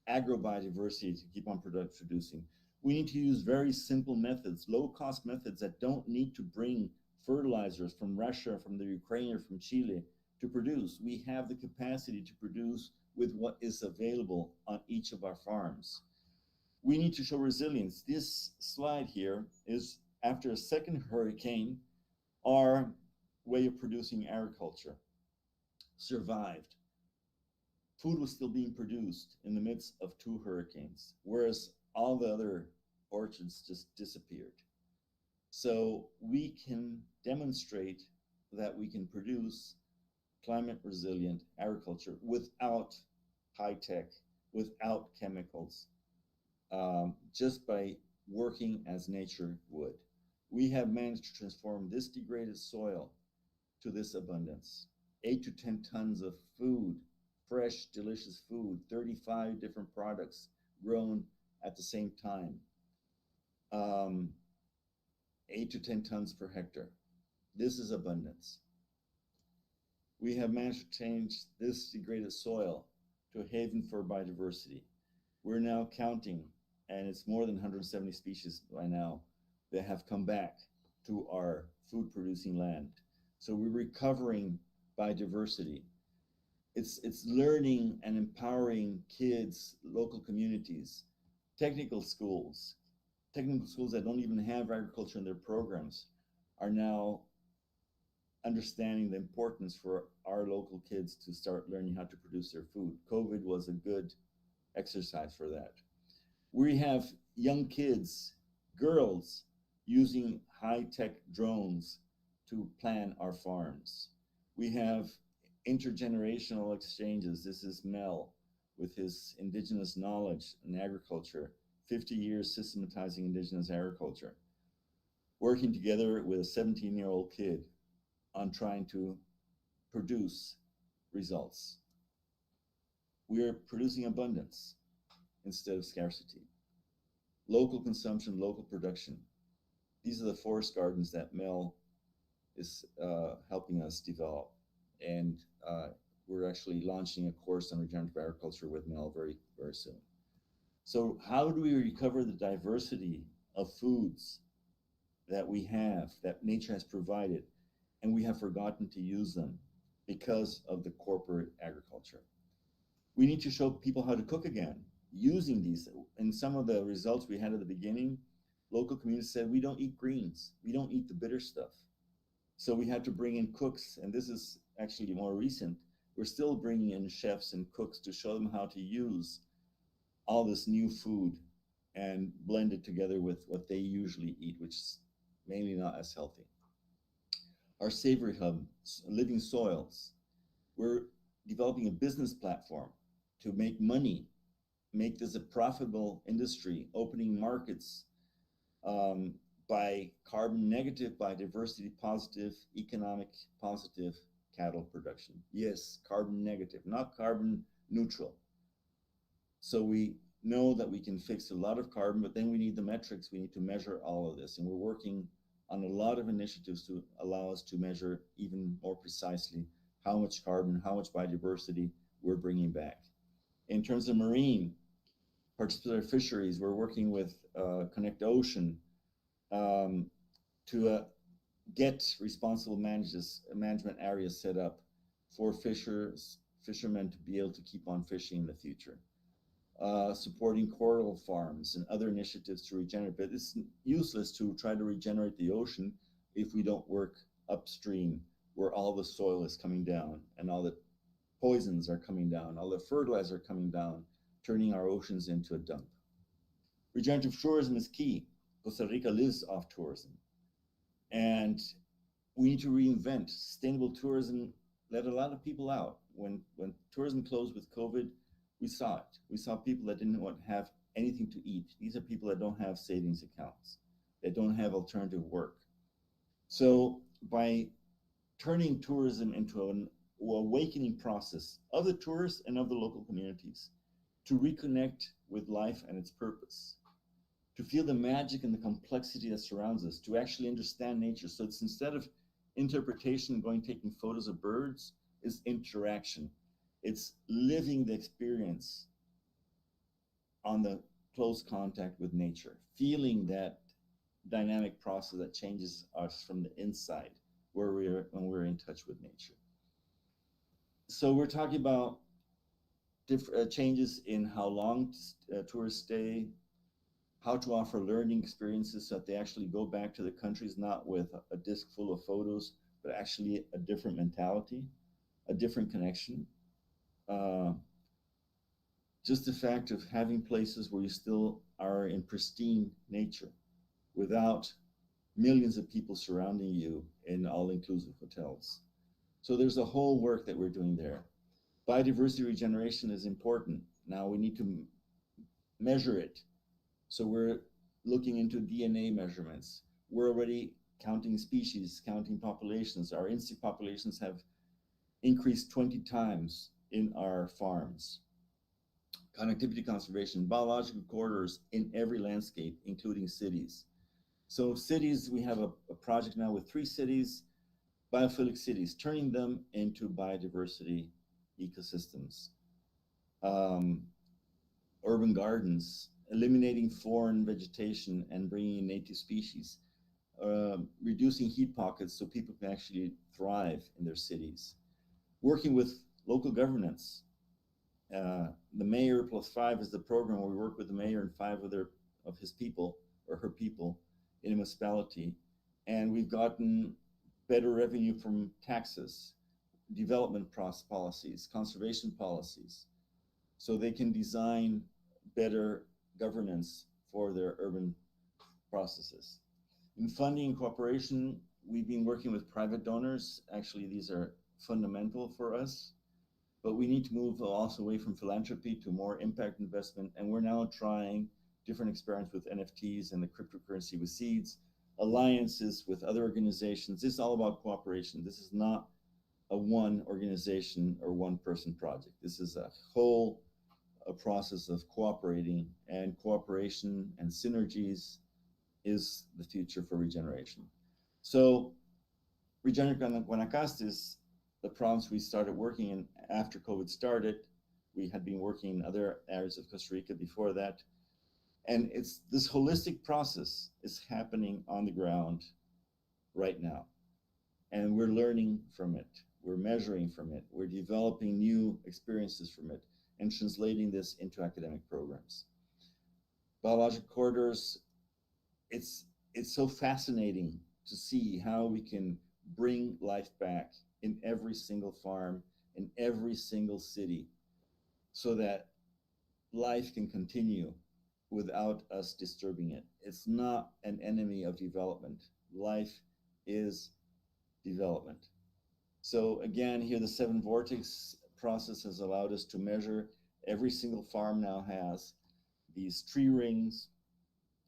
agrobiodiversity, to keep on producing. We need to use very simple methods, low-cost methods that don't need to bring fertilizers from Russia, from the Ukraine, or from Chile to produce. We have the capacity to produce with what is available on each of our farms. We need to show resilience. This slide here is after a second hurricane, our way of producing agriculture survived. Food was still being produced in the midst of 2 hurricanes, whereas all the other orchards just disappeared. So we can demonstrate that we can produce climate resilient agriculture without high tech, without chemicals, just by working as nature would. We have managed to transform this degraded soil to this abundance. 8 to 10 tons of food, fresh, delicious food, 35 different products grown at the same time. 8 to 10 tons per hectare. This is abundance. We have managed to change this degraded soil to a haven for biodiversity. We're now counting, and it's more than 170 species by now that have come back to our food-producing land. So we're recovering biodiversity. It's learning and empowering kids, local communities, technical schools that don't even have agriculture in their programs are now understanding the importance for our local kids to start learning how to produce their food. COVID was a good exercise for that. We have young kids, girls, using high-tech drones to plan our farms. We have intergenerational exchanges. This is Mel with his indigenous knowledge in agriculture, 50 years systematizing indigenous agriculture, working together with a 17-year-old kid on trying to produce results. We are producing abundance instead of scarcity. Local consumption, local production. These are the forest gardens that Mel is helping us develop. And we're actually launching a course on regenerative agriculture with Mel very, very soon. So how do we recover the diversity of foods that we have, that nature has provided, and we have forgotten to use them because of the corporate agriculture? We need to show people how to cook again using these. And some of the results we had at the beginning, local communities said, we don't eat greens. We don't eat the bitter stuff. So we had to bring in cooks, and this is actually more recent. We're still bringing in chefs and cooks to show them how to use all this new food and blend it together with what they usually eat, which is mainly not as healthy. Our Savory Hub, Living Soils, we're developing a business platform to make money, make this a profitable industry, opening markets by carbon negative, biodiversity positive, economic positive cattle production. Yes, carbon negative, not carbon neutral. So we know that we can fix a lot of carbon, but then we need the metrics. We need to measure all of this. And we're working on a lot of initiatives to allow us to measure even more precisely how much carbon, how much biodiversity we're bringing back. In terms of marine, participatory fisheries, we're working with Connect Ocean to get responsible management areas set up for fishermen to be able to keep on fishing in the future. Supporting coral farms and other initiatives to regenerate, but it's useless to try to regenerate the ocean if we don't work upstream where all the soil is coming down and all the poisons are coming down, all the fertilizer coming down, turning our oceans into a dump. Regenerative tourism is key. Costa Rica lives off tourism. And we need to reinvent. Sustainable tourism let a lot of people out. When tourism closed with COVID, we saw it. We saw people that didn't want to have anything to eat. These are people that don't have savings accounts, that don't have alternative work. So by turning tourism into an awakening process of the tourists and of the local communities to reconnect with life and its purpose, to feel the magic and the complexity that surrounds us, to actually understand nature. So it's instead of interpretation, taking photos of birds, is interaction. It's living the experience on the close contact with nature, feeling that dynamic process that changes us from the inside when we're in touch with nature. So we're talking about different changes in how long tourists stay, how to offer learning experiences so that they actually go back to the countries, not with a disc full of photos, but actually a different mentality, a different connection. Just the fact of having places where you still are in pristine nature without millions of people surrounding you in all-inclusive hotels. So there's a whole work that we're doing there. Biodiversity regeneration is important. Now we need to measure it. So we're looking into DNA measurements. We're already counting species, counting populations. Our insect populations have increased 20 times in our farms. Connectivity conservation, biological corridors in every landscape, including cities. So cities, we have a project now with 3 cities, biophilic cities, turning them into biodiversity ecosystems. Urban gardens, eliminating foreign vegetation and bringing in native species. Reducing heat pockets so people can actually thrive in their cities. Working with local governance. The Mayor Plus 5 is the program where we work with the mayor and 5 of his people or her people in a municipality. And we've gotten better revenue from taxes, development policies, conservation policies, so they can design better governance for their urban processes. In funding and cooperation, we've been working with private donors. Actually, these are fundamental for us, but we need to move also away from philanthropy to more impact investment. And we're now trying different experiments with NFTs and the cryptocurrency with seeds, alliances with other organizations. This is all about cooperation. This is not a one organization or one person project. This is a whole process of cooperating, and cooperation and synergies is the future for regeneration. So Regenerative Guanacaste is the province we started working in after COVID started. We had been working in other areas of Costa Rica before that. And it's this holistic process is happening on the ground right now. And we're learning from it. We're measuring from it. We're developing new experiences from it and translating this into academic programs. Biological corridors, it's so fascinating to see how we can bring life back in every single farm, in every single city, so that life can continue without us disturbing it. It's not an enemy of development. Life is development. So again, here the 7 vortex process has allowed us to measure. Every single farm now has these tree rings,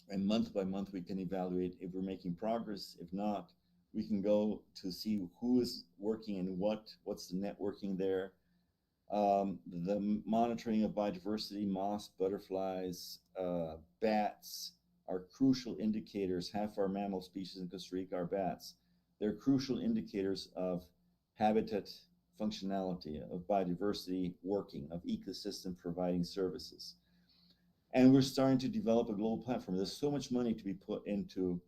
and month by month we can evaluate if we're making progress. If not, we can go to see who is working and what's the networking there. The monitoring of biodiversity, moths, butterflies, bats are crucial indicators. Half our mammal species in Costa Rica are bats. They're crucial indicators of habitat functionality, of biodiversity working, of ecosystem providing services. And we're starting to develop a global platform. There's so much money to be put into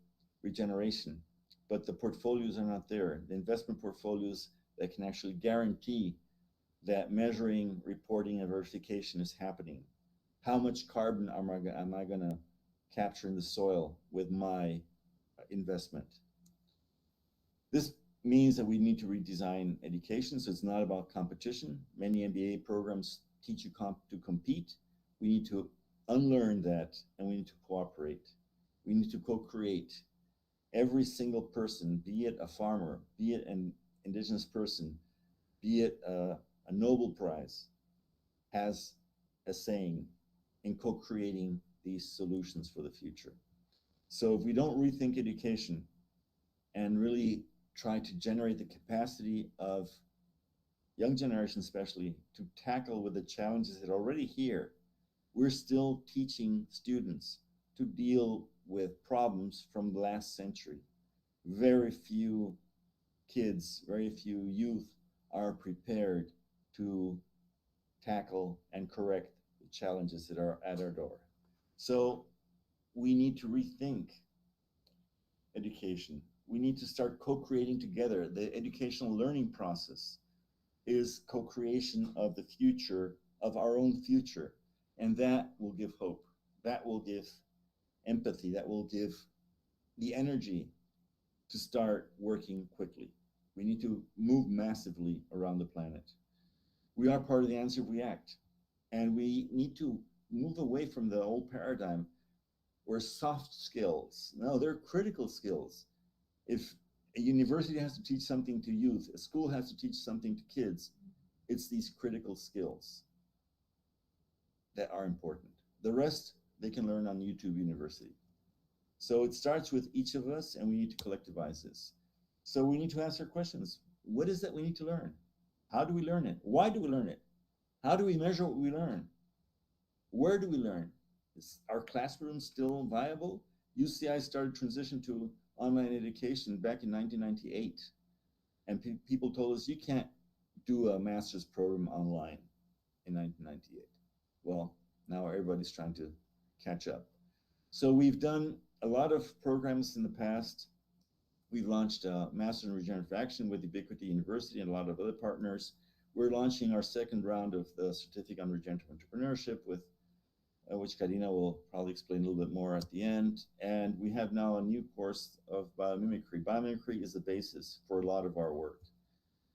regeneration, but the portfolios are not there. The investment portfolios that can actually guarantee that measuring, reporting, and verification is happening. How much carbon am I going to capture in the soil with my investment? This means that we need to redesign education, so it's not about competition. Many MBA programs teach you to compete. We need to unlearn that, and we need to cooperate. We need to co-create. Every single person, be it a farmer, be it an indigenous person, be it a Nobel Prize, has a saying in co-creating these solutions for the future. So if we don't rethink education and really try to generate the capacity of young generation especially to tackle with the challenges that are already here, we're still teaching students to deal with problems from the last century. Very few kids, very few youth are prepared to tackle and correct the challenges that are at our door. So we need to rethink education. We need to start co-creating together. The educational learning process is co-creation of the future, of our own future. And that will give hope. That will give empathy. That will give the energy to start working quickly. We need to move massively around the planet. We are part of the answer if we act. And we need to move away from the old paradigm where soft skills, no, they're critical skills. If a university has to teach something to youth, a school has to teach something to kids, it's these critical skills that are important. The rest, they can learn on YouTube University. So it starts with each of us, and we need to collectivize this. So we need to answer questions. What is that we need to learn? How do we learn it? Why do we learn it? How do we measure what we learn? Where do we learn? Is our classroom still viable? UCI started transition to online education back in 1998. And people told us you can't do a master's program online in 1998. Well, now everybody's trying to catch up. So we've done a lot of programs in the past. We've launched a Master in Regenerative Action with Ubiquity University and a lot of other partners. We're launching our second round of the Certificate on Regenerative Entrepreneurship, with which Karina will probably explain a little bit more at the end. And we have now a new course of biomimicry. Biomimicry is the basis for a lot of our work.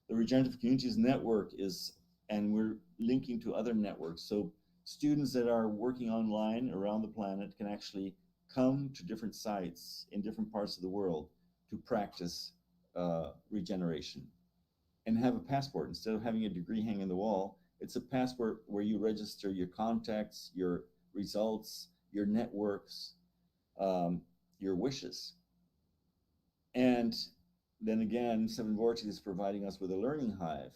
The Regenerative Communities Network is, and we're linking to other networks. So students that are working online around the planet can actually come to different sites in different parts of the world to practice regeneration and have a passport. Instead of having a degree hanging on the wall, it's a passport where you register your contacts, your results, your networks, your wishes. And then again, Seven Vortex is providing us with a learning hive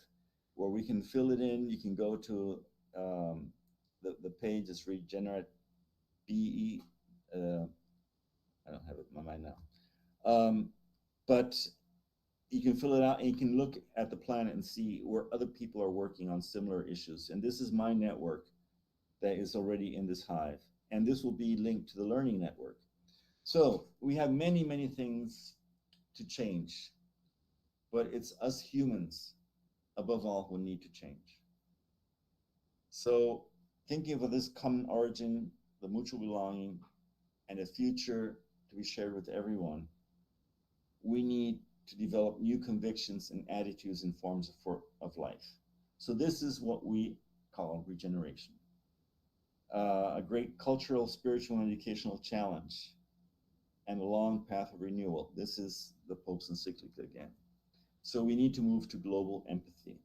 where we can fill it in. You can go to the page is Regenerate BE. I don't have it in my mind now. But you can fill it out and you can look at the planet and see where other people are working on similar issues. And this is my network that is already in this hive. And this will be linked to the learning network. So we have many, many things to change, but it's us humans, above all, who need to change. So thinking of this common origin, the mutual belonging, and a future to be shared with everyone, we need to develop new convictions and attitudes and forms of life. So this is what we call regeneration. a great cultural, spiritual, and educational challenge, and a long path of renewal. This is the Pope's encyclical again. So we need to move to global empathy.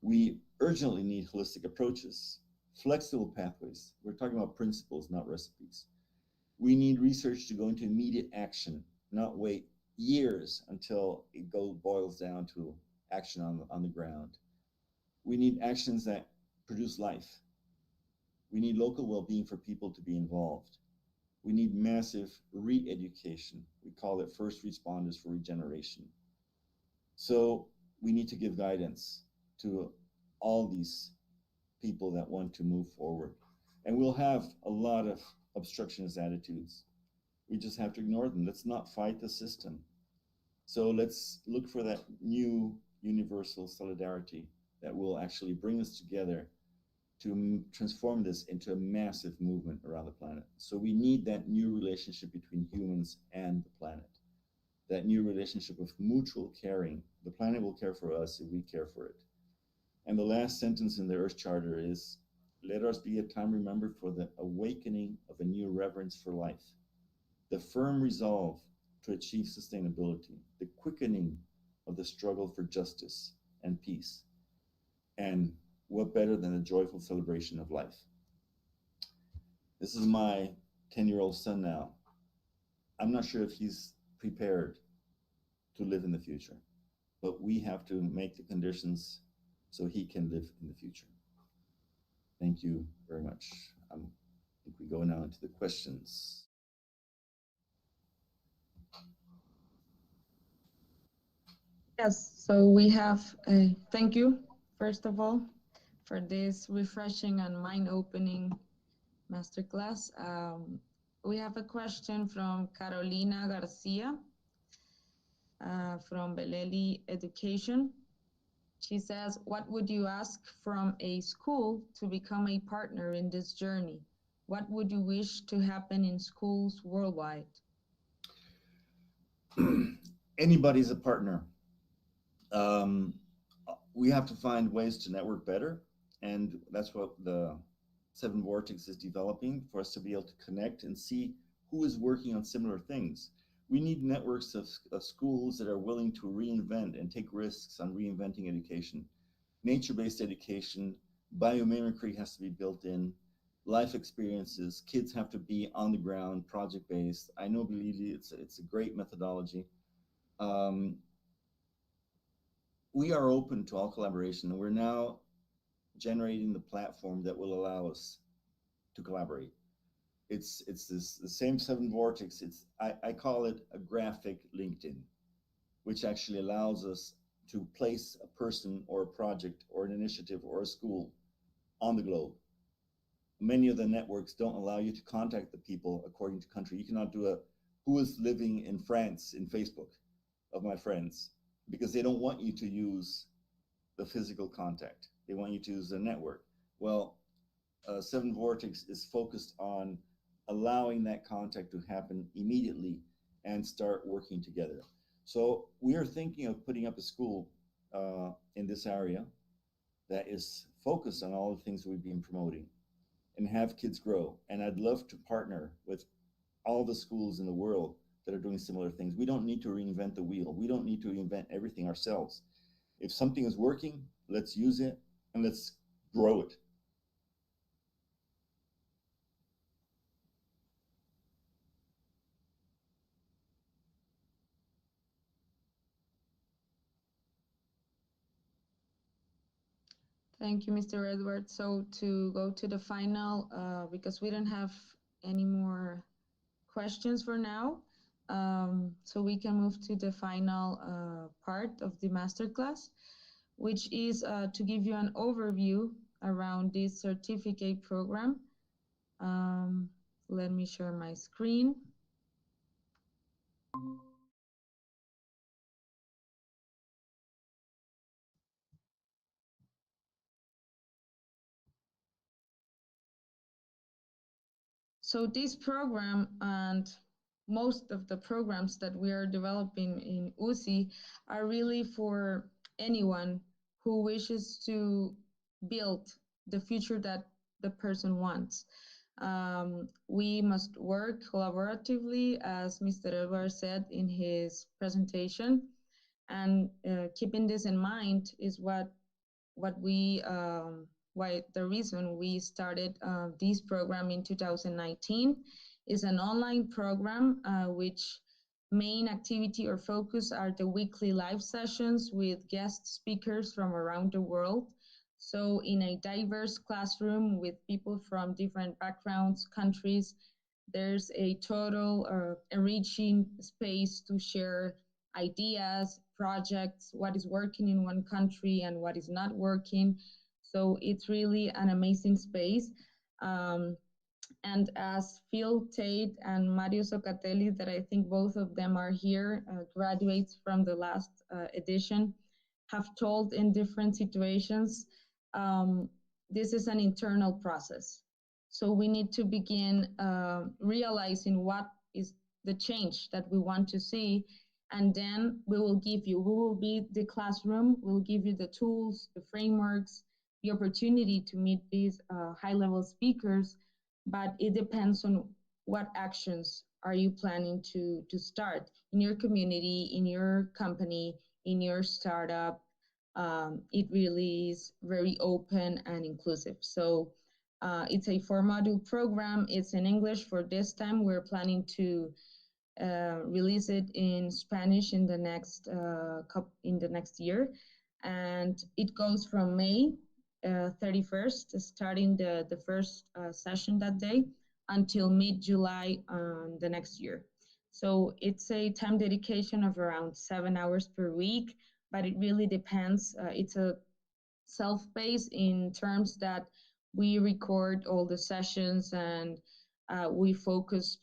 We urgently need holistic approaches, flexible pathways. We're talking about principles, not recipes. We need research to go into immediate action, not wait years until it boils down to action on the ground. We need actions that produce life. We need local well-being for people to be involved. We need massive re-education. We call it first responders for regeneration. So we need to give guidance to all these people that want to move forward. And we'll have a lot of obstructionist attitudes. We just have to ignore them. Let's not fight the system. So let's look for that new universal solidarity that will actually bring us together to transform this into a massive movement around the planet. So we need that new relationship between humans and the planet, that new relationship of mutual caring. The planet will care for us if we care for it. And the last sentence in the Earth Charter is, let us be a time remembered for the awakening of a new reverence for life, the firm resolve to achieve sustainability, the quickening of the struggle for justice and peace. And what better than a joyful celebration of life? This is my 10-year-old son now. I'm not sure if he's prepared to live in the future, but we have to make the conditions so he can live in the future. Thank you very much. I think we go now into the questions. Yes, so we have, thank you, first of all, for this refreshing and mind-opening masterclass. We have a question from Carolina Garcia from Beleli Education. She says, what would you ask from a school to become a partner in this journey? What would you wish to happen in schools worldwide? Anybody's a partner. We have to find ways to network better, and that's what the Seven Vortex is developing, for us to be able to connect and see who is working on similar things. We need networks of schools that are willing to reinvent and take risks on reinventing education. Nature-based education, biomimicry has to be built in, life experiences, kids have to be on the ground, project-based. I know, believe me, it's a great methodology. We are open to all collaboration, and we're now generating the platform that will allow us to collaborate. It's the same Seven Vortex. I call it a graphic LinkedIn, which actually allows us to place a person or a project or an initiative or a school on the globe. Many of the networks don't allow you to contact the people according to country. You cannot do a who is living in France in Facebook of my friends, because they don't want you to use the physical contact. They want you to use the network. Well, Seven Vortex is focused on allowing that contact to happen immediately and start working together. So we are thinking of putting up a school in this area that is focused on all the things we've been promoting and have kids grow. And I'd love to partner with all the schools in the world that are doing similar things. We don't need to reinvent the wheel. We don't need to reinvent everything ourselves. If something is working, let's use it and let's grow it. Thank you, Mr. Edward. So to go to the final, because we don't have any more questions for now, so we can move to the final part of the masterclass, which is to give you an overview around this certificate program. Let me share my screen. So this program and most of the programs that we are developing in UCI are really for anyone who wishes to build the future that the person wants. We must work collaboratively, as Mr. Edward said in his presentation, and keeping this in mind is what we why the reason we started this program in 2019 is an online program which main activity or focus are the weekly live sessions with guest speakers from around the world. So in a diverse classroom with people from different backgrounds, countries, there's a total enriching space to share ideas, projects, what is working in one country and what is not working. So it's really an amazing space. Um, and as Phil Tate and Mario Socatelli, that I think both of them are here, graduates from the last edition, have told in different situations, um, this is an internal process. So we need to begin realizing what is the change that we want to see. And then we will be the classroom, we'll give you the tools, the frameworks, the opportunity to meet these high level speakers, but it depends on what actions are you planning to start in your community, in your company, in your startup. It really is very open and inclusive. So it's a 4-module program. It's in English for this time. We're planning to release it in Spanish in the next year, and it goes from May 31st, starting the first session that day, until mid-July the next year. So it's a time dedication of around 7 hours per week, but it really depends. It's a self-paced in terms that we record all the sessions, and we focus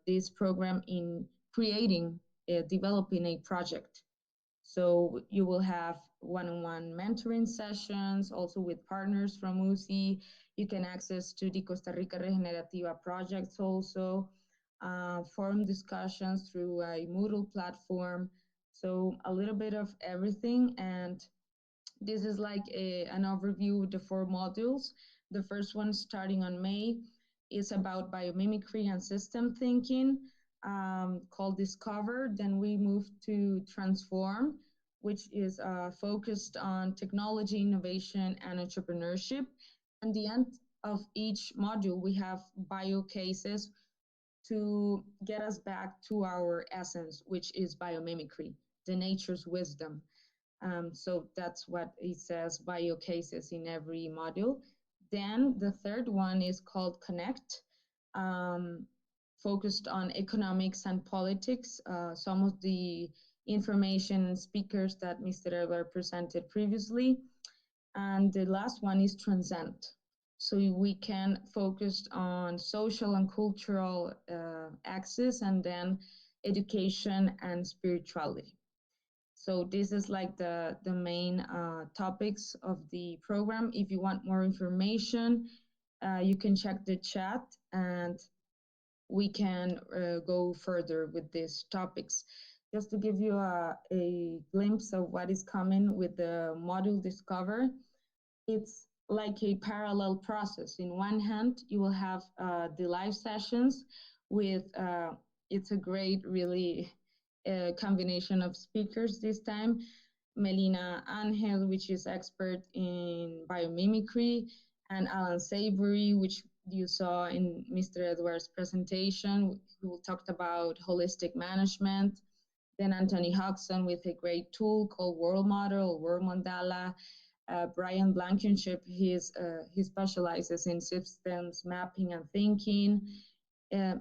this program in creating, developing a project. So you will have one-on-one mentoring sessions, also with partners from UCI. You can access to the Costa Rica Regenerativa projects also, forum discussions through a Moodle platform. So a little bit of everything. And this is like an overview of the 4 modules. The first one, starting on May, is about biomimicry and system thinking, called Discover. Then we move to Transform, which is focused on technology, innovation, and entrepreneurship. And the end of each module, we have bio cases to get us back to our essence, which is biomimicry, the nature's wisdom. So that's what it says, bio cases in every module. Then the third one is called Connect, um, focused on economics and politics. Some of the information and speakers that Mr. Eber presented previously. And the last one is Transcend. So we can focus on social and cultural axis, and then education and spirituality. So this is like the main topics of the program. If you want more information, you can check the chat and we can go further with these topics. Just to give you a glimpse of what is coming with the module Discover, it's like a parallel process. In one hand, you will have the live sessions with, it's a great, really combination of speakers this time. Melina Angel, which is expert in biomimicry, and Alan Savory, which you saw in Mr. Edwards' presentation, who talked about holistic management. Then Anthony Hodgson with a great tool called World Model, World Mandala. Brian Blankenship, he specializes in systems mapping and thinking,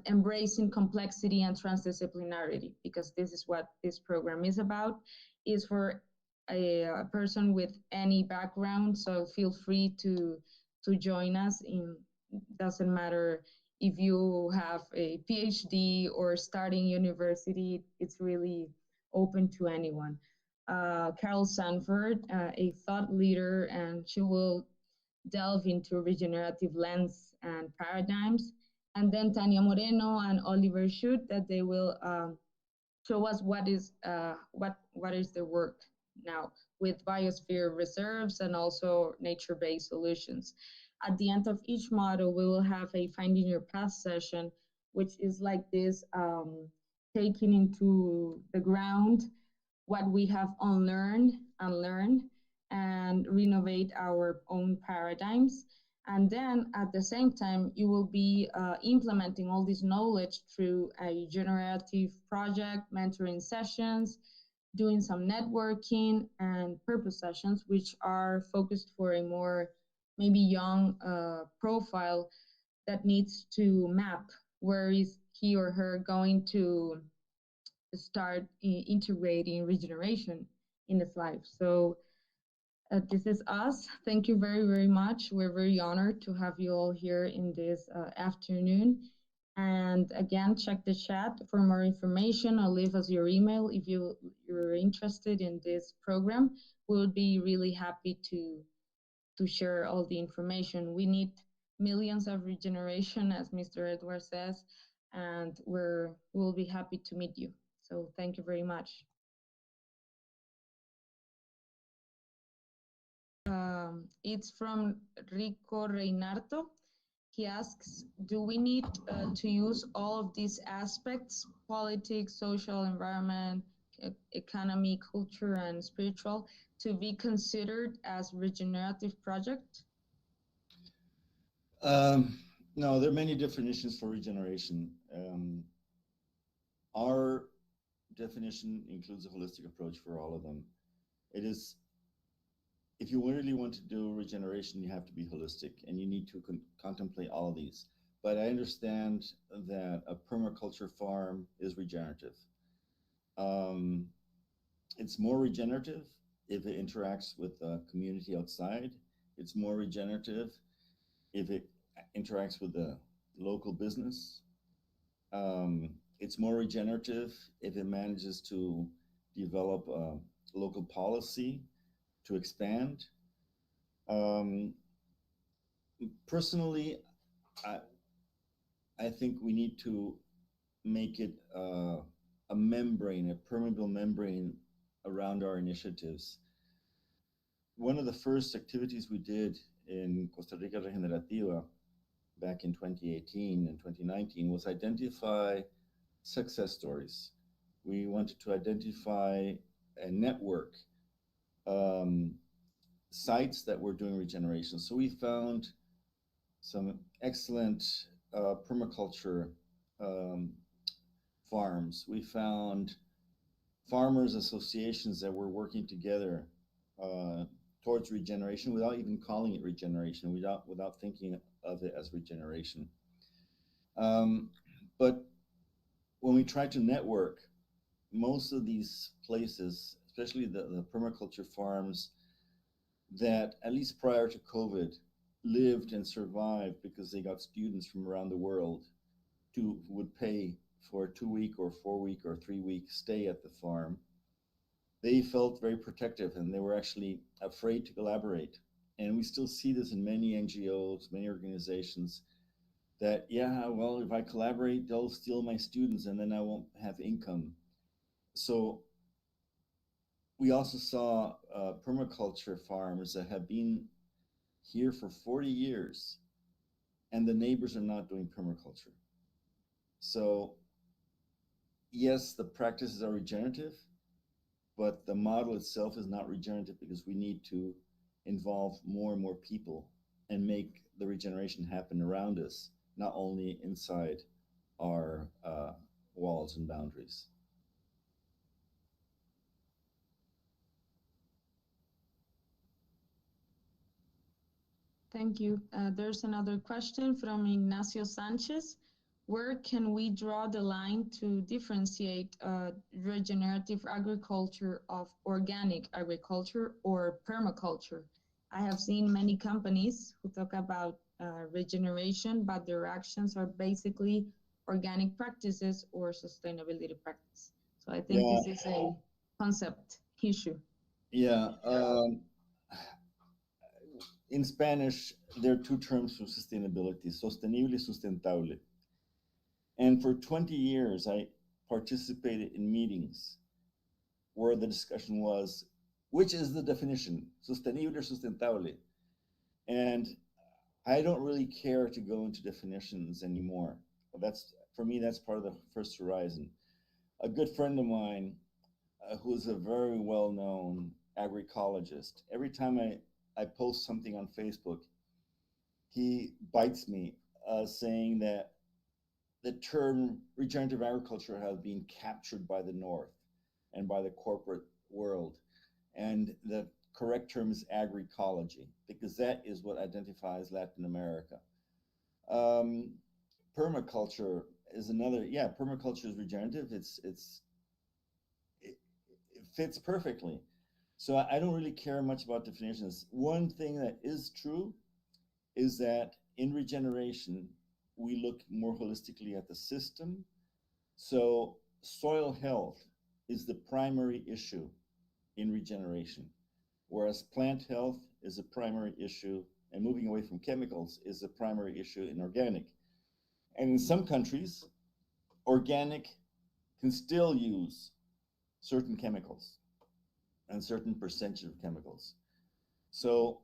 embracing complexity and transdisciplinarity, because this is what this program is about, is for a person with any background. So feel free to join us. Doesn't matter if you have a PhD or starting university, it's really open to anyone. Carol Sanford, a thought leader, and she will delve into regenerative lens and paradigms. And then Tania Moreno and Oliver Schutt, that they will show us what is their work now with biosphere reserves and also nature-based solutions. at the end of each module, we will have a Finding Your Path session, which is like this, taking into the ground what we have unlearned and learned, and renovate our own paradigms. And then at the same time, you will be implementing all this knowledge through a generative project, mentoring sessions, doing some networking, and purpose sessions, which are focused for a more maybe young profile that needs to map where is he or her going to start integrating regeneration in his life. So this is us. Thank you very, very much. We're very honored to have you all here in this afternoon. And again, check the chat for more information. I'll leave us your email if you're interested in this program. We'll be really happy to share all the information. We need millions of regeneration, as Mr. Edward says, and we'll be happy to meet you. So thank you very much. It's from Rico Reinardo. He asks, do we need to use all of these aspects, politics, social, environment, economy, culture, and spiritual, to be considered as regenerative project? No, there are many definitions for regeneration. Our definition includes a holistic approach for all of them. It is, if you really want to do regeneration, you have to be holistic, and you need to contemplate all of these. But I understand that a permaculture farm is regenerative. It's more regenerative if it interacts with the community outside. It's more regenerative if it interacts with the local business. It's more regenerative if it manages to develop a local policy to expand. Personally, I think we need to make it a membrane, a permeable membrane around our initiatives. One of the first activities we did in Costa Rica Regenerativa back in 2018 and 2019 was identify success stories. We wanted to identify a network, sites that were doing regeneration. So we found some excellent permaculture farms. We found farmers associations that were working together towards regeneration without even calling it regeneration, without thinking of it as regeneration. But when we try to network, most of these places, especially the permaculture farms that at least prior to COVID lived and survived because they got students from around the world who would pay for a 2-week or 4-week or 3-week stay at the farm, they felt very protective and they were actually afraid to collaborate. And we still see this in many NGOs, many organizations, that, yeah, well, if I collaborate, they'll steal my students and then I won't have income. So we also saw permaculture farms that have been here for 40 years and the neighbors are not doing permaculture. So yes, the practices are regenerative, but the model itself is not regenerative because we need to involve more and more people and make the regeneration happen around us, not only inside our walls and boundaries. Thank you. There's another question from Ignacio Sanchez. Where can we draw the line to differentiate regenerative agriculture of organic agriculture or permaculture? I have seen many companies who talk about regeneration, but their actions are basically organic practices or sustainability practice. So I think this is a concept issue. Yeah. In Spanish, there are two terms for sustainability, sostenible y sustentable. And for 20 years, I participated in meetings where the discussion was, which is the definition, sostenible or sustentable? And I don't really care to go into definitions anymore. That's, for me, that's part of the first horizon. A good friend of mine, who's a very well-known agroecologist, every time I post something on Facebook, he bites me, saying that the term regenerative agriculture has been captured by the North and by the corporate world. And the correct term is agroecology, because that is what identifies Latin America. Permaculture is another, yeah, permaculture is regenerative. It fits perfectly. So I don't really care much about definitions. One thing that is true is that in regeneration, we look more holistically at the system. So soil health is the primary issue in regeneration, whereas plant health is a primary issue, and moving away from chemicals is a primary issue in organic. And in some countries, organic can still use certain chemicals and certain percentage of chemicals. So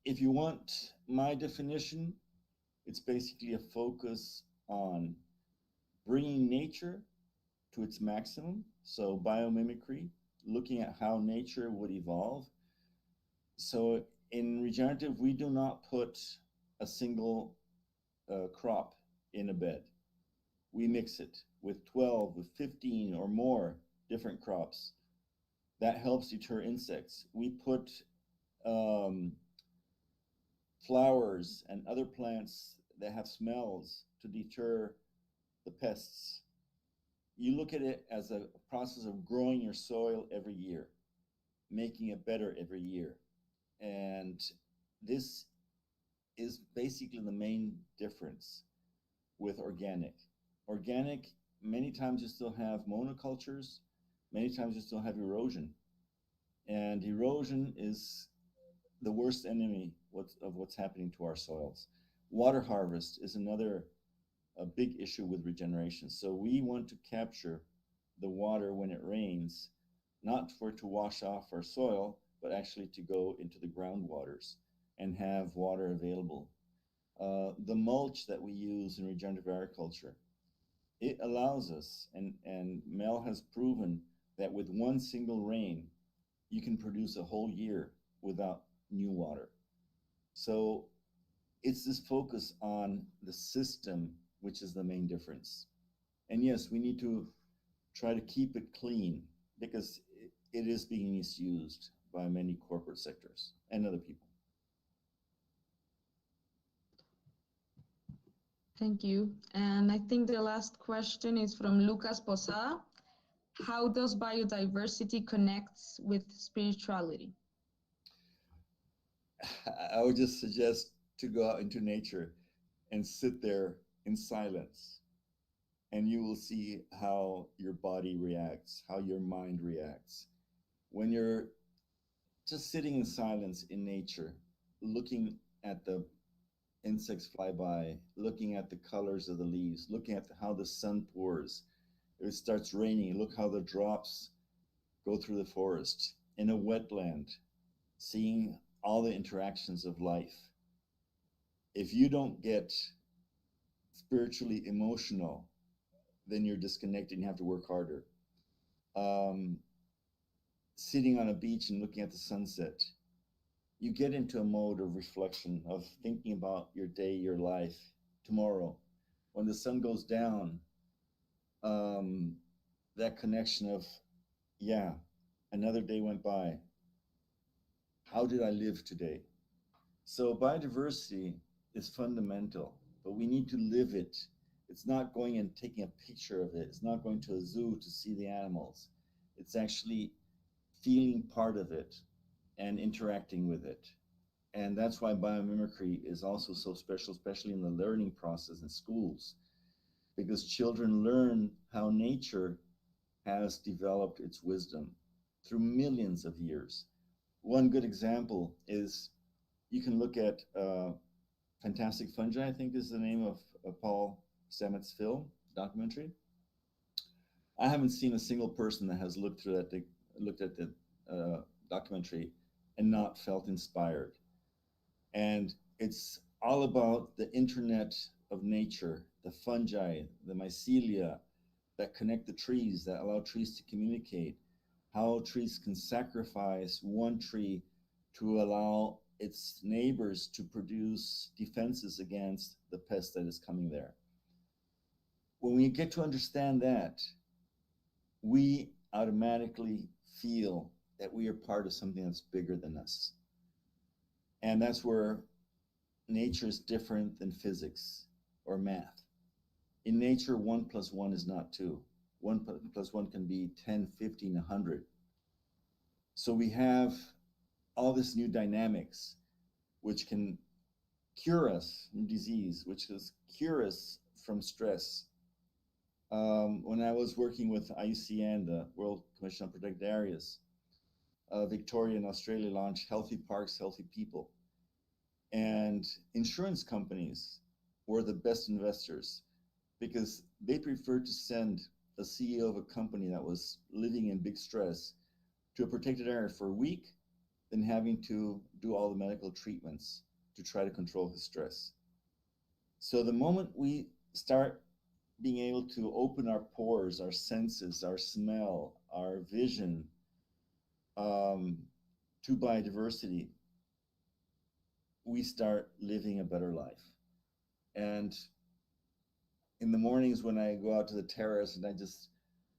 if you want my definition, it's basically a focus on bringing nature to its maximum. So biomimicry, looking at how nature would evolve. So in regenerative, we do not put a single crop in a bed. We mix it with 12, with 15 or more different crops. That helps deter insects. We put flowers and other plants that have smells to deter the pests. You look at it as a process of growing your soil every year, making it better every year. And this is basically the main difference with organic. Organic, many times you still have monocultures, many times you still have erosion. And erosion is the worst enemy of what's happening to our soils. Water harvest is another a big issue with regeneration. So we want to capture the water when it rains, not for it to wash off our soil, but actually to go into the groundwaters and have water available. The mulch that we use in regenerative agriculture, it allows us, and Mel has proven that with one single rain, you can produce a whole year without new water. So it's this focus on the system, which is the main difference. And yes, we need to try to keep it clean, because it is being misused by many corporate sectors and other people. Thank you. And I think the last question is from Lucas Posada. How does biodiversity connect with spirituality? I would just suggest to go out into nature and sit there in silence, and you will see how your body reacts, how your mind reacts. When you're just sitting in silence in nature, looking at the insects fly by, looking at the colors of the leaves, looking at how the sun pours. If it starts raining, look how the drops go through the forest. In a wetland, seeing all the interactions of life. If you don't get spiritually emotional, then you're disconnected and you have to work harder. Sitting on a beach and looking at the sunset, you get into a mode of reflection, of thinking about your day, your life, tomorrow. When the sun goes down, that connection of, yeah, another day went by. How did I live today? So biodiversity is fundamental, but we need to live it. It's not going and taking a picture of it. It's not going to a zoo to see the animals. It's actually feeling part of it and interacting with it. And that's why biomimicry is also so special, especially in the learning process in schools, because children learn how nature has developed its wisdom through millions of years. One good example is you can look at Fantastic Fungi, I think is the name of Paul Stamets' film documentary. I haven't seen a single person that has looked at the documentary and not felt inspired. And it's all about the internet of nature, the fungi, the mycelia that connect the trees, that allow trees to communicate, how trees can sacrifice one tree to allow its neighbors to produce defenses against the pest that is coming there. When we get to understand that, we automatically feel that we are part of something that's bigger than us. And that's where nature is different than physics or math. In nature, 1 + 1 is not 2. 1 + 1 can be 10, 15, 100. So we have all this new dynamics, which can cure us from disease, which can cure us from stress. When I was working with IUCN, the World Commission on Protected Areas, Victoria in Australia launched Healthy Parks, Healthy People. And insurance companies were the best investors because they preferred to send a CEO of a company that was living in big stress to a protected area for a week than having to do all the medical treatments to try to control his stress. So the moment we start being able to open our pores, our senses, our smell, our vision to biodiversity, we start living a better life. And in the mornings when I go out to the terrace and I just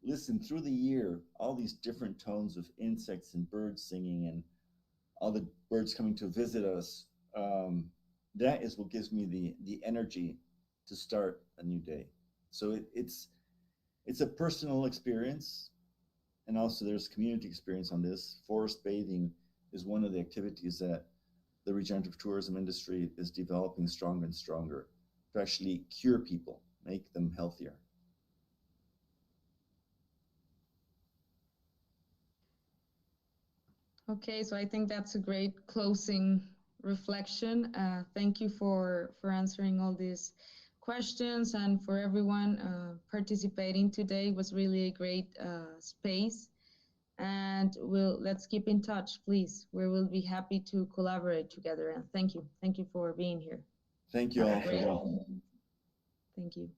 listen through the year, all these different tones of insects and birds singing and all the birds coming to visit us, that is what gives me the energy to start a new day. So it's a personal experience, and also there's community experience on this. Forest bathing is one of the activities that the regenerative tourism industry is developing stronger and stronger to actually cure people, make them healthier. Okay, so I think that's a great closing reflection. Thank you for answering all these questions, and for everyone participating today. It was really a great space. And let's keep in touch, please. We will be happy to collaborate together. And thank you for being here. Thank you all for Thank you.